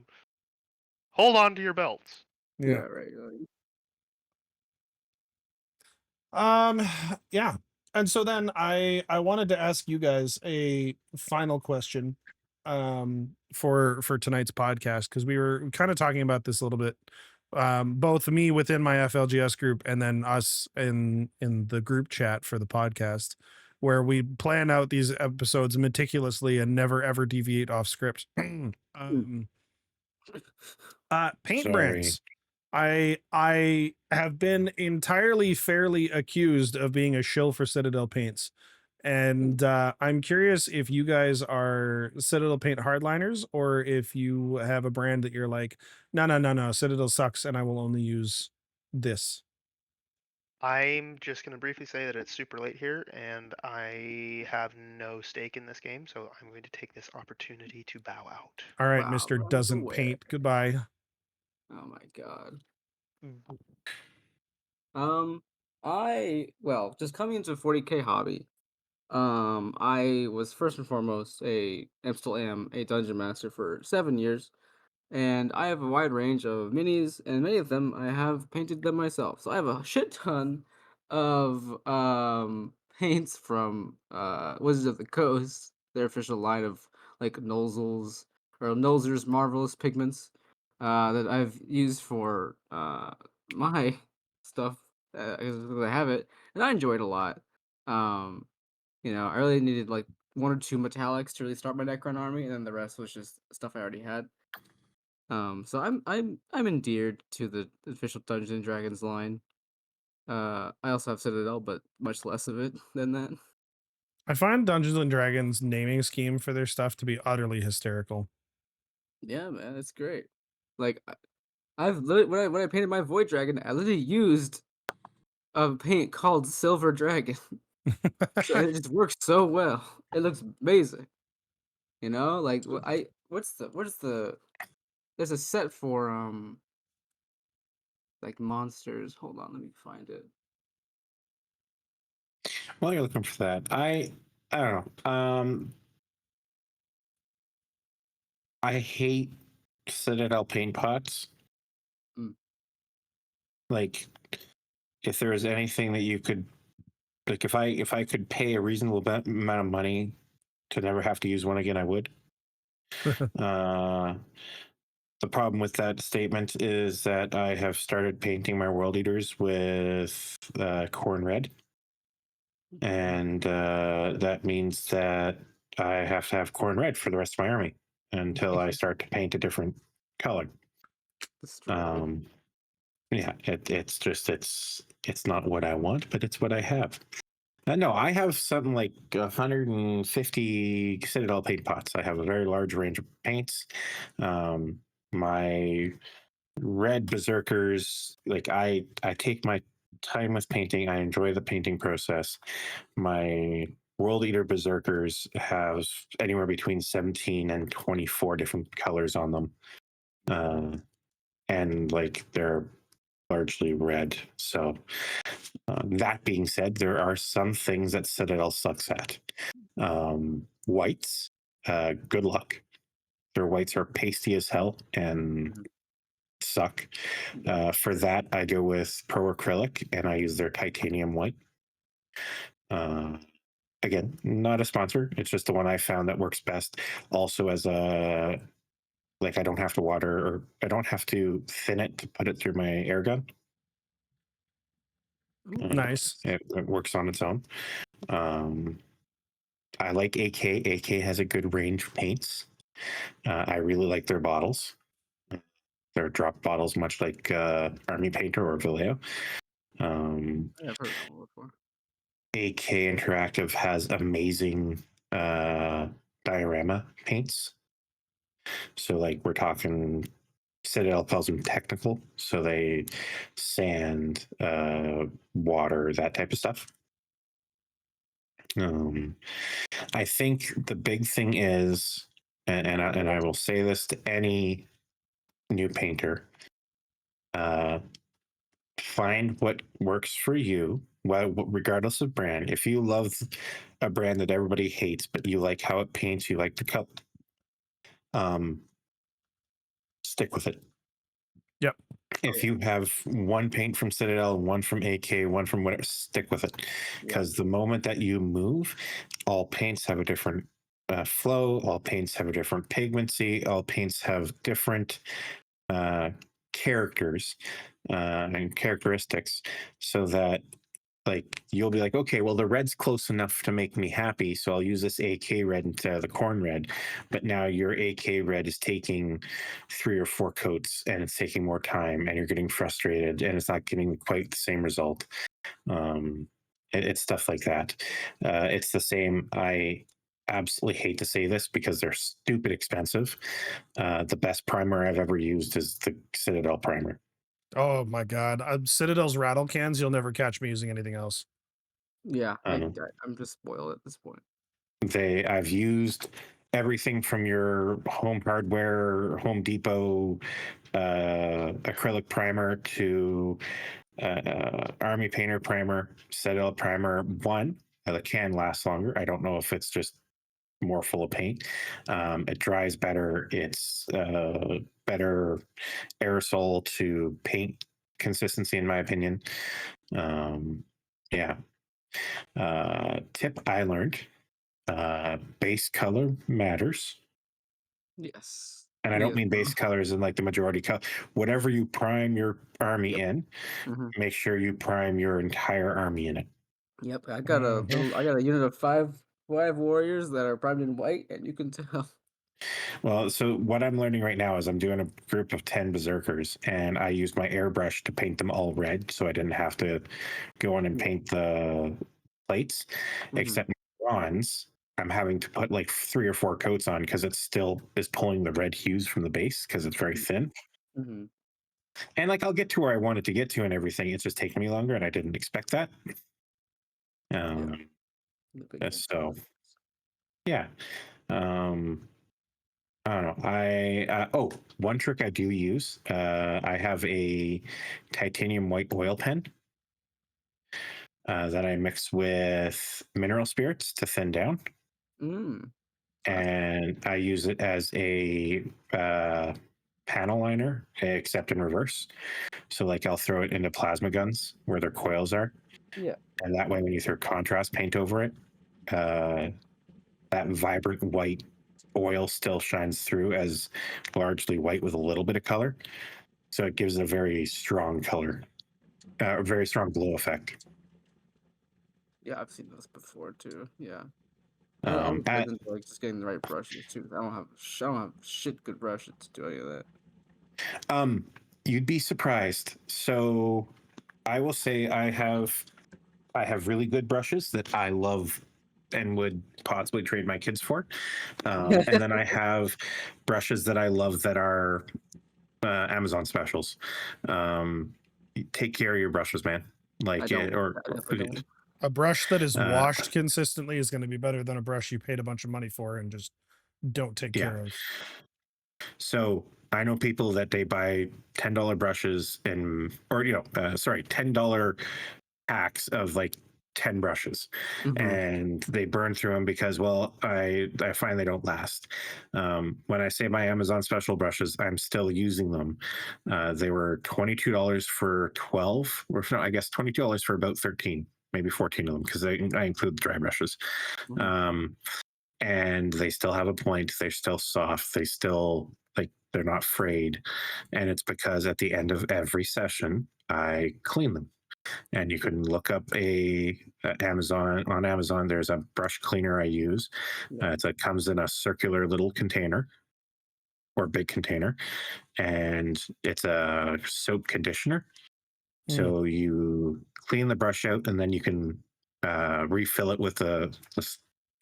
hold on to your belts. yeah, right. Yeah. And so then I wanted to ask you guys a final question for tonight's podcast, because we were kind of talking about this a little bit, both me within my FLGS group and then us in the group chat for the podcast, where we plan out these episodes meticulously and never ever deviate off script. Paint Sorry. brands. I have been entirely fairly accused of being a shill for Citadel paints. And I'm curious if you guys are Citadel paint hardliners, or if you have a brand that you're like, no, Citadel sucks and I will only use this. I'm just going to briefly say that it's super late here, and I have no stake in this game, so I'm going to take this opportunity to bow out. All right, Wow, Mr. bro, Doesn't no way. Paint. Goodbye. Oh my god. Mm. Just coming into a 40K hobby. I was first and foremost still am a dungeon master for 7 years, and I have a wide range of minis, and many of them I have painted them myself. So I have a shit ton of paints from Wizards of the Coast, their official line of like Nolzels or Nolzer's Marvelous Pigments. that I've used for my stuff because I have it, and I enjoy it a lot. Um, I really needed like one or two metallics to really start my Necron army, and then the rest was just stuff I already had. So I'm endeared to the official Dungeons and Dragons line. I also have Citadel, but much less of it than that. I find Dungeons and Dragons naming scheme for their stuff to be utterly hysterical. Yeah, man, it's great. Like I've literally when I painted my Void Dragon, I literally used a paint called Silver Dragon. So it just works so well. It looks amazing. Like what's the there's a set for like monsters. Hold on, let me find it. While you're looking for that, I don't know. I hate Citadel paint pots. Mm. Like, if there was anything that you could, like, if I could pay a reasonable amount of money to never have to use one again, I would. uh, the problem with that statement is that I have started painting my world eaters with corn red, and that means that I have to have corn red for the rest of my army until I start to paint a different color. Destroy. Yeah, it's not what I want, but it's what I have. No, I have something like 150 Citadel paint pots. I have a very large range of paints. My red berserkers, like I take my time with painting. I enjoy the painting process. My world eater berserkers have anywhere between 17 and 24 different colors on them. And like they're largely red. So that being said, there are some things that Citadel sucks at. Whites, good luck. Their whites are pasty as hell and suck. For that, I go with Pro Acrylic and I use their titanium white. Again, not a sponsor. It's just the one I found that works best. Also, as a like, I don't have to water or I don't have to thin it to put it through my air gun. Nice. It works on its own. I like AK. AK has a good range of paints. I really like their bottles. They're drop bottles, much like Army Painter or Vallejo. Yeah, I've heard of that one before. AK Interactive has amazing diorama paints. So, like, we're talking Citadel calls them technical. So they sand, water, that type of stuff. I think the big thing is, and I will say this to any new painter, find what works for you, regardless of brand. If you love a brand that everybody hates, but you like how it paints, you like the color, stick with it. Yep. If you have one paint from Citadel, one from AK, one from whatever, stick with it. Because the moment that you move, all paints have a different flow, all paints have a different pigmency, all paints have different characters and characteristics, so that like you'll be like, okay, well the red's close enough to make me happy, so I'll use this AK red instead of the corn red. But now your AK red is taking 3 or 4 coats and it's taking more time and you're getting frustrated and it's not getting quite the same result. It's stuff like that. It's the same. I absolutely hate to say this because they're stupid expensive. The best primer I've ever used is the Citadel primer. Oh my god. Citadel's rattle cans, you'll never catch me using anything else. Yeah, I'm just spoiled at this point. I've used everything from your home hardware, Home Depot acrylic primer to Army Painter primer, Citadel primer. One, the can lasts longer. I don't know if it's just more full of paint. It dries better. It's better aerosol to paint consistency, in my opinion. Yeah. Tip I learned: base color matters. Yes. And I don't mean base colors in like the majority color. Whatever you prime your army in, make sure you prime your entire army in it. Yep, I got a unit of five warriors that are primed in white, and you can tell. Well, so what I'm learning right now is I'm doing a group of 10 berserkers, and I used my airbrush to paint them all red, so I didn't have to go in and paint the plates. Except bronze, I'm having to put like 3 or 4 coats on because it still is pulling the red hues from the base because it's very thin. And like I'll get to where I wanted to get to and everything. It's just taking me longer, and I didn't expect that. So yeah. I don't know. One trick I do use. I have a titanium white oil pen that I mix with mineral spirits to thin down, and I use it as a panel liner, except in reverse. So, like, I'll throw it into plasma guns where their coils are. Yeah. And that way, when you throw contrast paint over it, that vibrant white oil still shines through as largely white with a little bit of color. So it gives a very strong color, a very strong glow effect. Yeah, I've seen those before too. Yeah. I'm into like just getting the right brushes too. I don't have shit good brushes to do any of that. You'd be surprised. So I will say I have really good brushes that I love and would possibly trade my kids for. And then I have brushes that I love that are Amazon specials. Take care of your brushes, man. Like a brush that is washed consistently is going to be better than a brush you paid a bunch of money for and just don't take care of. So I know people that they buy $10 brushes $10 packs of like 10 brushes, and they burn through them because, well, I find they don't last. When I say my Amazon special brushes, I'm still using them. They were $22 for 12, or no, I guess $22 for about 13, maybe 14 of them, because I include the dry brushes. And they still have a point. They're still soft. They still, like, they're not frayed. And it's because at the end of every session, I clean them. And you can look up on Amazon. There's a brush cleaner I use. It comes in a circular little container or big container, and it's a soap conditioner. So you clean the brush out, and then you can refill it with the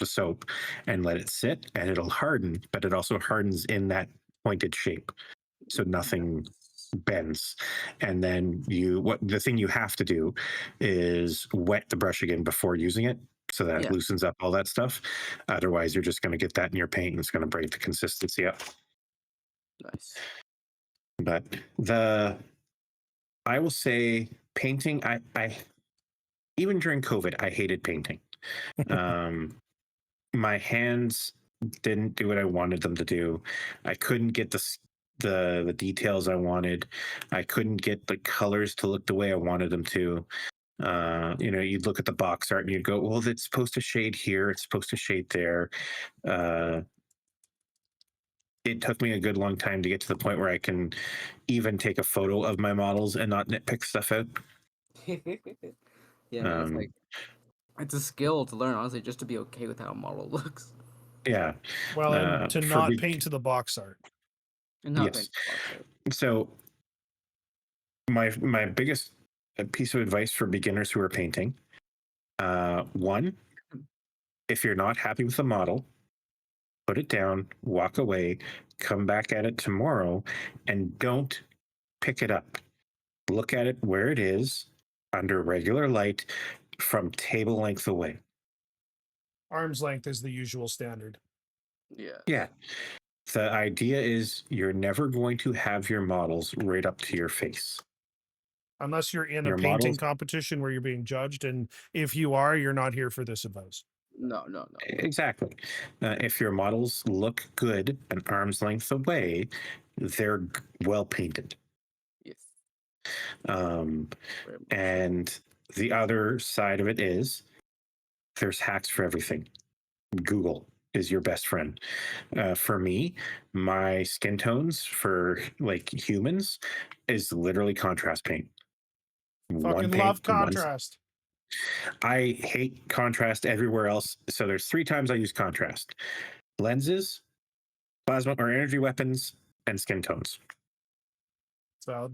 soap and let it sit, and it'll harden. But it also hardens in that pointed shape, so nothing bends. And then the thing you have to do is wet the brush again before using it, so that it loosens up all that stuff. Otherwise, you're just going to get that in your paint, and it's going to break the consistency up. Nice. But I will say painting, I even during COVID, I hated painting. My hands didn't do what I wanted them to do. I couldn't get the details I wanted. I couldn't get the colors to look the way I wanted them to. You'd look at the box art and you'd go, well, it's supposed to shade here, it's supposed to shade there. It took me a good long time to get to the point where I can even take a photo of my models and not nitpick stuff out. Man, it's a skill to learn, honestly, just to be okay with how a model looks. Yeah. Well, and to not paint to the box art. And not paint to the box art. So my biggest piece of advice for beginners who are painting, one, if you're not happy with the model, put it down, walk away, come back at it tomorrow, and don't pick it up. Look at it where it is, under regular light, from table length away. Arm's length is the usual standard. Yeah. The idea is you're never going to have your models right up to your face. Unless you're in a painting competition where you're being judged. And if you are, you're not here for this advice. No. Exactly. If your models look good an arm's length away, they're well painted. Yes. And the other side of it is there's hacks for everything. Google is your best friend. For me, my skin tones for like humans is literally contrast paint. Fucking love contrast. I hate contrast everywhere else. So there's 3 times I use contrast: lenses, plasma or energy weapons, and skin tones. So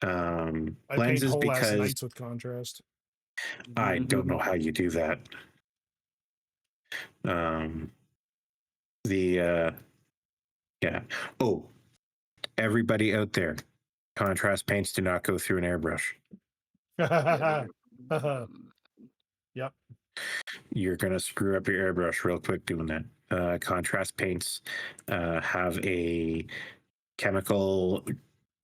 I paint Lenses whole ass because knights with contrast. I don't know how you do that. Yeah. Oh, everybody out there, contrast paints do not go through an airbrush. Yep. You're gonna screw up your airbrush real quick doing that. Contrast paints have a chemical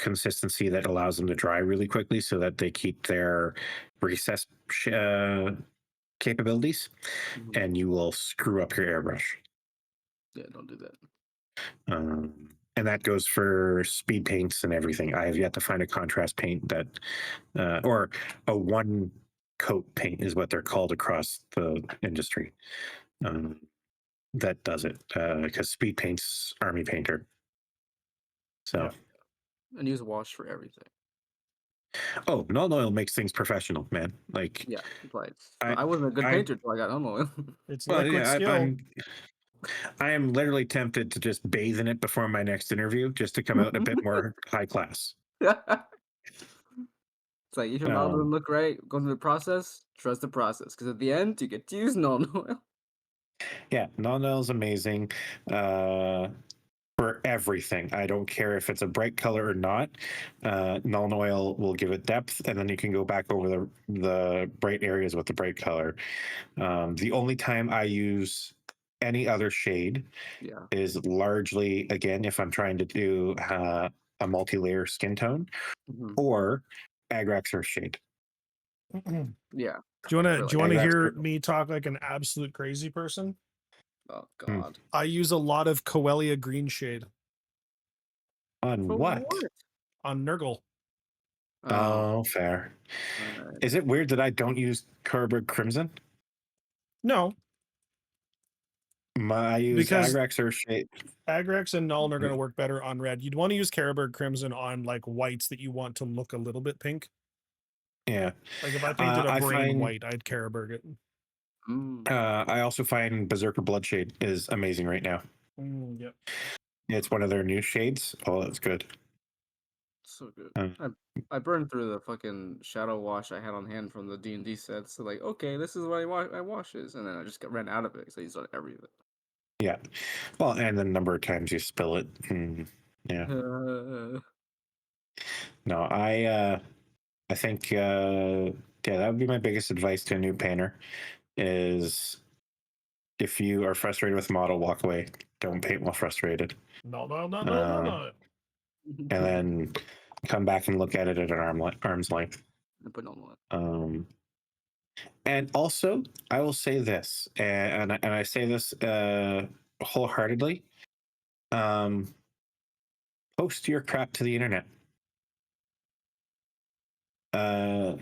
consistency that allows them to dry really quickly, so that they keep their recess capabilities, and you will screw up your airbrush. Yeah, don't do that. And that goes for speed paints and everything. I have yet to find a contrast paint that, or a one coat paint is what they're called across the industry. That does it, because speed paint's army painter. So, Yeah. And use wash for everything. oh, Null Oil makes things professional, man. Like, Yeah, but I wasn't a good painter until I got Null Oil. It's well, liquid yeah, skill. I am literally tempted to just bathe in it before my next interview, just to come out a bit more high class. It's like, if your model Um, doesn't look right, go through the process, trust the process. Because at the end, you get to use Null Oil. Yeah, Null Oil is amazing. For everything. I don't care if it's a bright color or not. Null Oil will give it depth, and then you can go back over the bright areas with the bright color. The only time I use any other shade is largely, again, if I'm trying to do a multi-layer skin tone or Agrax Earth shade. Yeah. Do you want to hear Agrax- me talk like an absolute crazy person? Oh God. I use a lot of Coelia green shade On For what? on Nurgle. Oh, fair. Alright. Is it weird that I don't use Kerberg Crimson? No, I use because Agrax Earth shade. Agrax and Nuln are going to work better on red. You'd want to use Carroburg Crimson on like whites that you want to look a little bit pink. Yeah. Like if I painted a I brain find- white, I'd Carroburg it. I also find Berserker Bloodshade is amazing right now. Yep. It's one of their new shades. Oh, it's good. So good. I burned through the fucking shadow wash I had on hand from the D&D set. So like, okay, this is what I washes, and then I just ran out of it because I used it on everything. Yeah. Well, and the number of times you spill it. Yeah. No, I think yeah, that would be my biggest advice to a new painter is if you are frustrated with the model, walk away. Don't paint while frustrated. No. And then come back and look at it at an arm's length. But no. And also, I will say this, and I say this wholeheartedly. Post your crap to the internet. Yeah.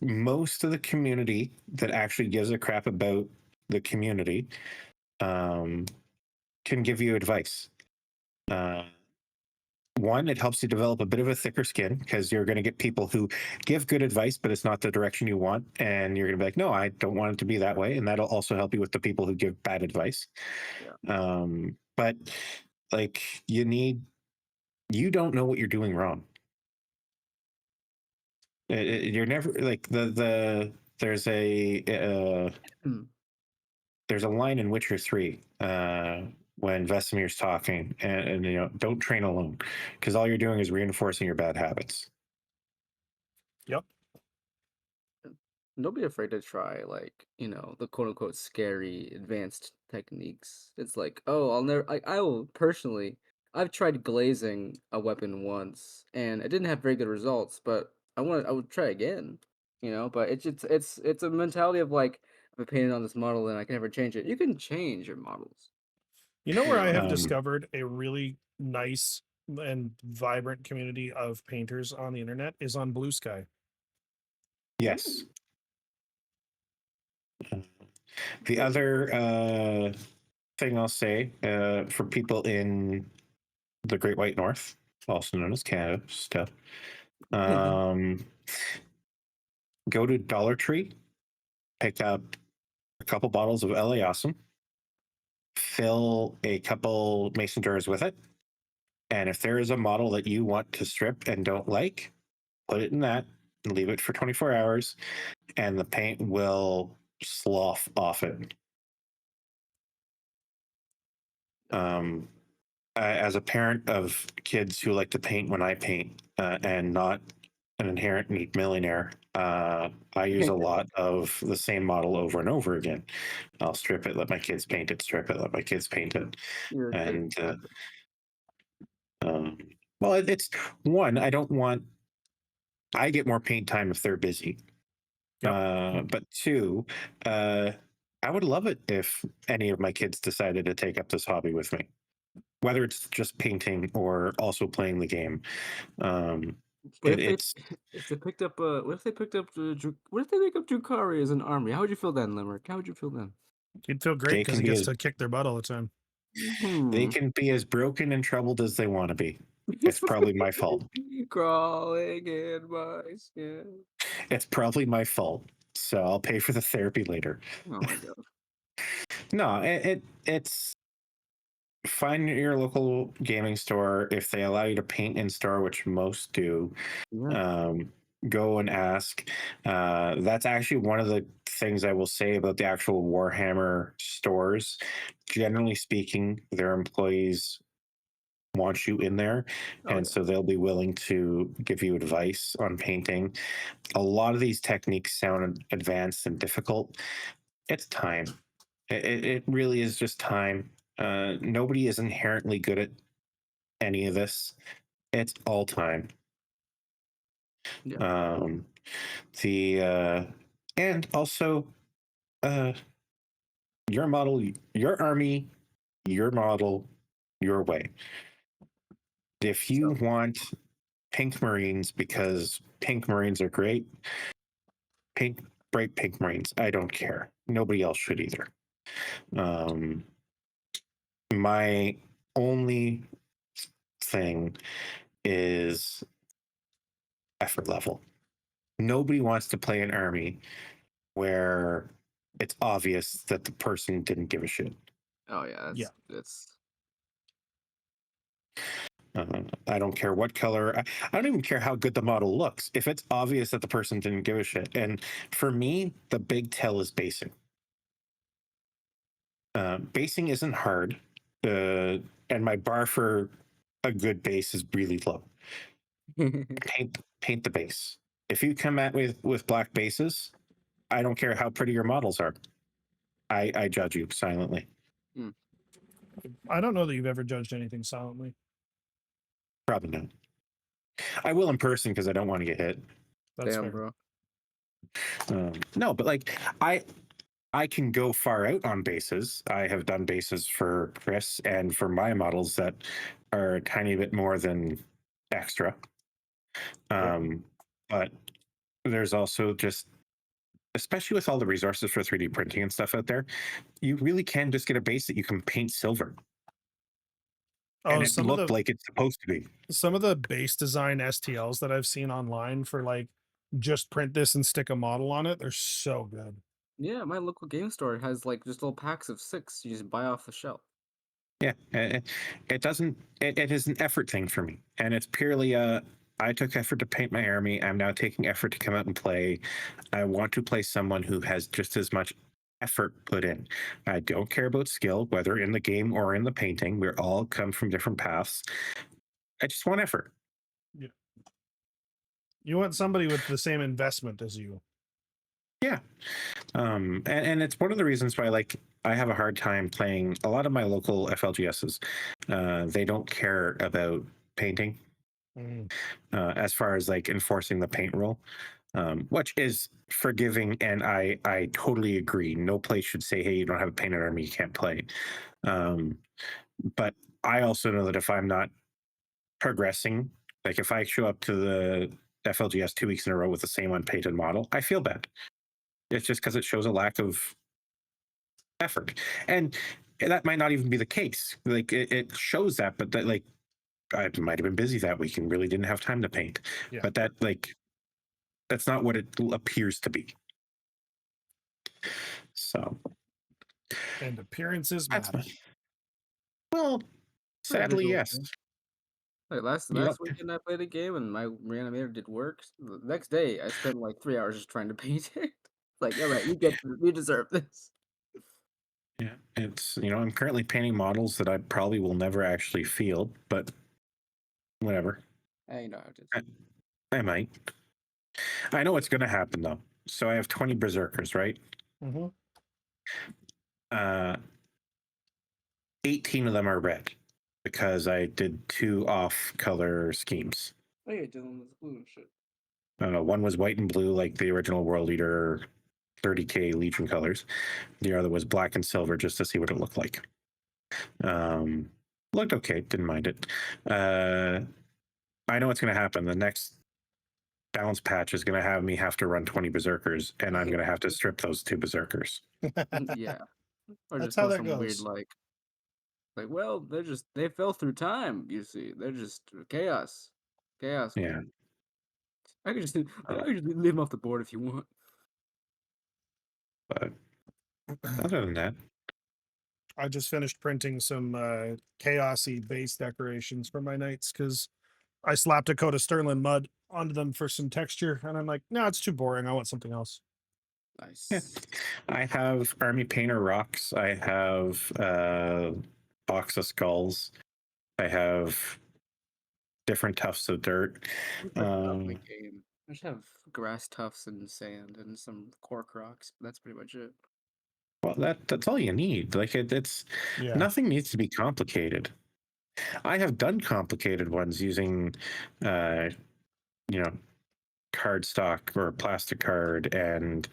Most of the community that actually gives a crap about the community can give you advice. One, it helps you develop a bit of a thicker skin because you're going to get people who give good advice, but it's not the direction you want. And you're going to be like, no, I don't want it to be that way. And that'll also help you with the people who give bad advice. Yeah. But like you don't know what you're doing wrong. You're never like there's a line in Witcher 3 when Vesemir's talking and don't train alone because all you're doing is reinforcing your bad habits. Yep. Don't be afraid to try like, the quote unquote scary advanced techniques. It's like, oh, I will personally, I've tried glazing a weapon once and it didn't have very good results, but I would try again, but it's a mentality of like, if I painted on this model and I can never change it. You can change your models. You know where I have discovered a really nice and vibrant community of painters on the internet is on Blue Sky. Yes. The other thing I'll say for people in the Great White North, also known as Canada, still, go to Dollar Tree, pick up a couple bottles of LA Awesome, fill a couple mason jars with it, and if there is a model that you want to strip and don't like, put it in that and leave it for 24 hours, and the paint will slough off it. As a parent of kids who like to paint when I paint and not an inherent neat millionaire, I use a lot of the same model over and over again. I'll strip it, let my kids paint it, strip it, let my kids paint it. You're a kid. And well, it's one, I get more paint time if they're busy. But two, I would love it if any of my kids decided to take up this hobby with me, whether it's just painting or also playing the game. What if It's if they picked up what if they picked up what if they pick up Drukari as an army? How would you feel then, Limerick? How would you feel then? You'd feel great They because can he be gets as- to kick their butt all the time. they can be as broken and troubled as they want to be. It's probably my fault. Crawling in my skin. It's probably my fault. So I'll pay for the therapy later. Oh my god. No, it's find your local gaming store. If they allow you to paint in store, which most do, Yeah. go and ask. That's actually one of the things I will say about the actual Warhammer stores. Generally speaking, their employees want you in there, Oh, and yeah. so they'll be willing to give you advice on painting. A lot of these techniques sound advanced and difficult. It's time. It really is just time. Nobody is inherently good at any of this. It's all time. Yeah. And also your model, your army, your model, your way. If you want pink Marines because pink Marines are great, bright pink Marines. I don't care. Nobody else should either. My only thing is effort level. Nobody wants to play an army where it's obvious that the person didn't give a shit. Oh yeah. That's I don't care what color. I don't even care how good the model looks. If it's obvious that the person didn't give a shit. And for me, the big tell is basing. Basing isn't hard. And my bar for a good base is really low. Paint the base. If you come at with black bases, I don't care how pretty your models are. I judge you silently. I don't know that you've ever judged anything silently. Probably not. I will in person because I don't want to get hit. That's damn, fair. bro. No, but like I can go far out on bases. I have done bases for Chris and for my models that are a tiny bit more than extra. But there's also just, especially with all the resources for 3D printing and stuff out there, you really can just get a base that you can paint silver. And it looked like it's supposed to be. Some of the base design STLs that I've seen online for like just print this and stick a model on it, they're so good. Yeah, my local game store has like just little packs of 6 you just buy off the shelf. Yeah, it doesn't. It is an effort thing for me, and it's purely I took effort to paint my army. I'm now taking effort to come out and play. I want to play someone who has just as much effort put in. I don't care about skill, whether in the game or in the painting. We all come from different paths. I just want effort. Yeah. You want somebody with the same investment as you. Yeah. And it's one of the reasons why like I have a hard time playing a lot of my local FLGSs. They don't care about painting as far as like enforcing the paint rule, which is forgiving. And I totally agree. No place should say, hey, you don't have a painted army, you can't play. But I also know that if I'm not progressing, like if I show up to the FLGS 2 weeks in a row with the same unpainted model, I feel bad. It's just because it shows a lack of effort. And that might not even be the case. Like it shows that, but that like I might have been busy that week and really didn't have time to paint. Yeah. But that's not what it appears to be. So And appearances that's matter. well, sadly, Typical. yes. Like last Yep. weekend I played a game and my reanimator did work. The next day I spent like 3 hours just trying to paint it. Like, all right, you deserve this. Yeah, it's I'm currently painting models that I probably will never actually field, but whatever. I know how it is. I might. I know what's going to happen though. So I have 20 berserkers, right? Mm-hmm. 18 of them are red because I did 2 off-color schemes. Oh yeah, Dylan was blue and shit. One was white and blue, like the original World Eater 30K Legion colors. The other was black and silver, just to see what it looked like. Looked okay, didn't mind it. I know what's going to happen. The next balance patch is going to have me have to run 20 berserkers, and I'm going to have to strip those 2 berserkers. Yeah. Or That's just how go that some weird goes. like, well, they fell through time, you see. They're just chaos. Chaos. Yeah. I could just leave them off the board if you want. But other than that, I just finished printing some chaosy base decorations for my knights because I slapped a coat of Sterling mud onto them for some texture, and I'm like, no, it's too boring. I want something else. Nice. yeah. I have Army Painter rocks. I have box of skulls. I have different tufts of dirt. My game. I just have grass tufts and sand and some cork rocks. But that's pretty much it. Well, that's all you need. Like it's Yeah. nothing needs to be complicated. I have done complicated ones using, cardstock or plastic card and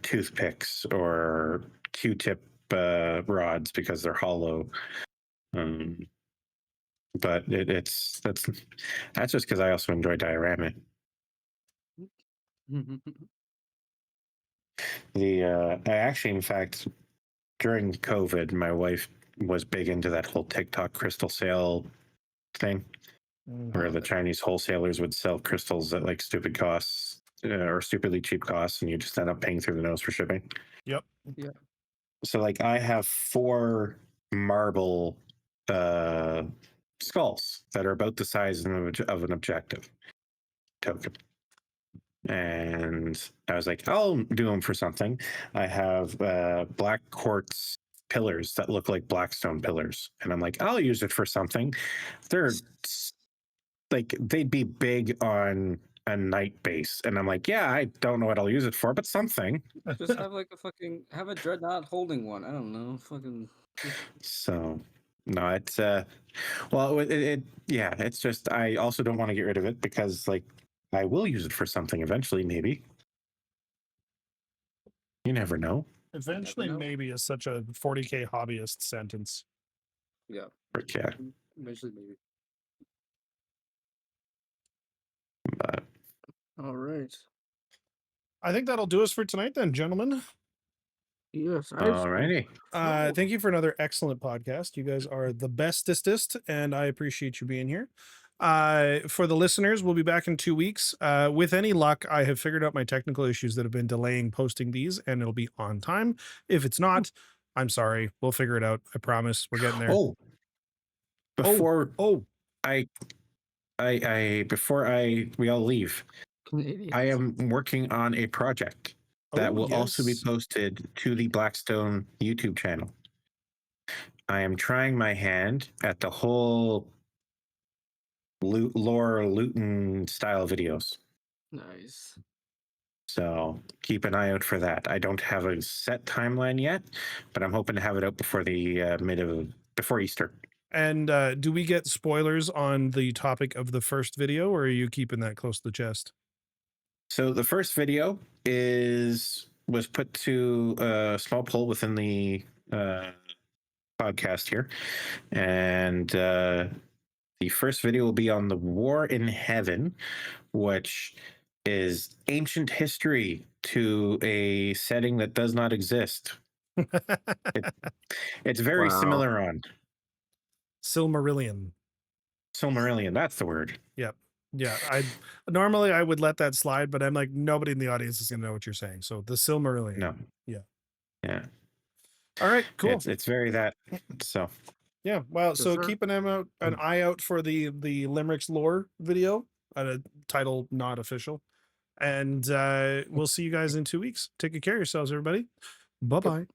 toothpicks or Q-tip rods because they're hollow. But that's just because I also enjoy diorama. I actually, in fact, during COVID, my wife was big into that whole TikTok crystal sale thing, where the Chinese wholesalers would sell crystals at like stupid costs or stupidly cheap costs, and you just end up paying through the nose for shipping. Yep. Yeah. So, like, I have 4 marble skulls that are about the size of an objective token. And I was like, I'll do them for something. I have black quartz pillars that look like Blackstone pillars. And I'm like, I'll use it for something. They're like, they'd be big on a night base. And I'm like, yeah, I don't know what I'll use it for, but something. Just have like have a dreadnought holding one. I don't know. So no, it's well, yeah, it's just I also don't want to get rid of it because like I will use it for something eventually, maybe. You never know. Eventually, know. maybe is such a 40K hobbyist sentence. Yeah. Yeah. Eventually, maybe. But All right. I think that'll do us for tonight, then, gentlemen. Yes. alrighty. Thank you for another excellent podcast. You guys are the bestest, and I appreciate you being here. For the listeners, we'll be back in 2 weeks. With any luck, I have figured out my technical issues that have been delaying posting these, and it'll be on time. If it's not, I'm sorry. We'll figure it out. I promise. We're getting there. Before Oh, before we all leave, Canadians. I am working on a project that will also be yes. posted to the Blackstone YouTube channel. I am trying my hand at the whole lore Luton style videos. Nice. So keep an eye out for that. I don't have a set timeline yet, but I'm hoping to have it out before the before Easter. And do we get spoilers on the topic of the first video, or are you keeping that close to the chest? So the first video was put to a small poll within the podcast here, and the first video will be on the War in Heaven, which is ancient history to a setting that does not exist. It's very Wow. similar on Silmarillion. Silmarillion. That's the word. Yep. Yeah. Normally I would let that slide, but I'm like, nobody in the audience is gonna know what you're saying. So the Silmarillion. No. Yeah. Yeah. All right, cool. It's very that. So Yeah. Well, For so sure. keep an eye out for the Limericks lore video at a title not official. And we'll see you guys in 2 weeks. Take good care of yourselves, everybody. Bye bye.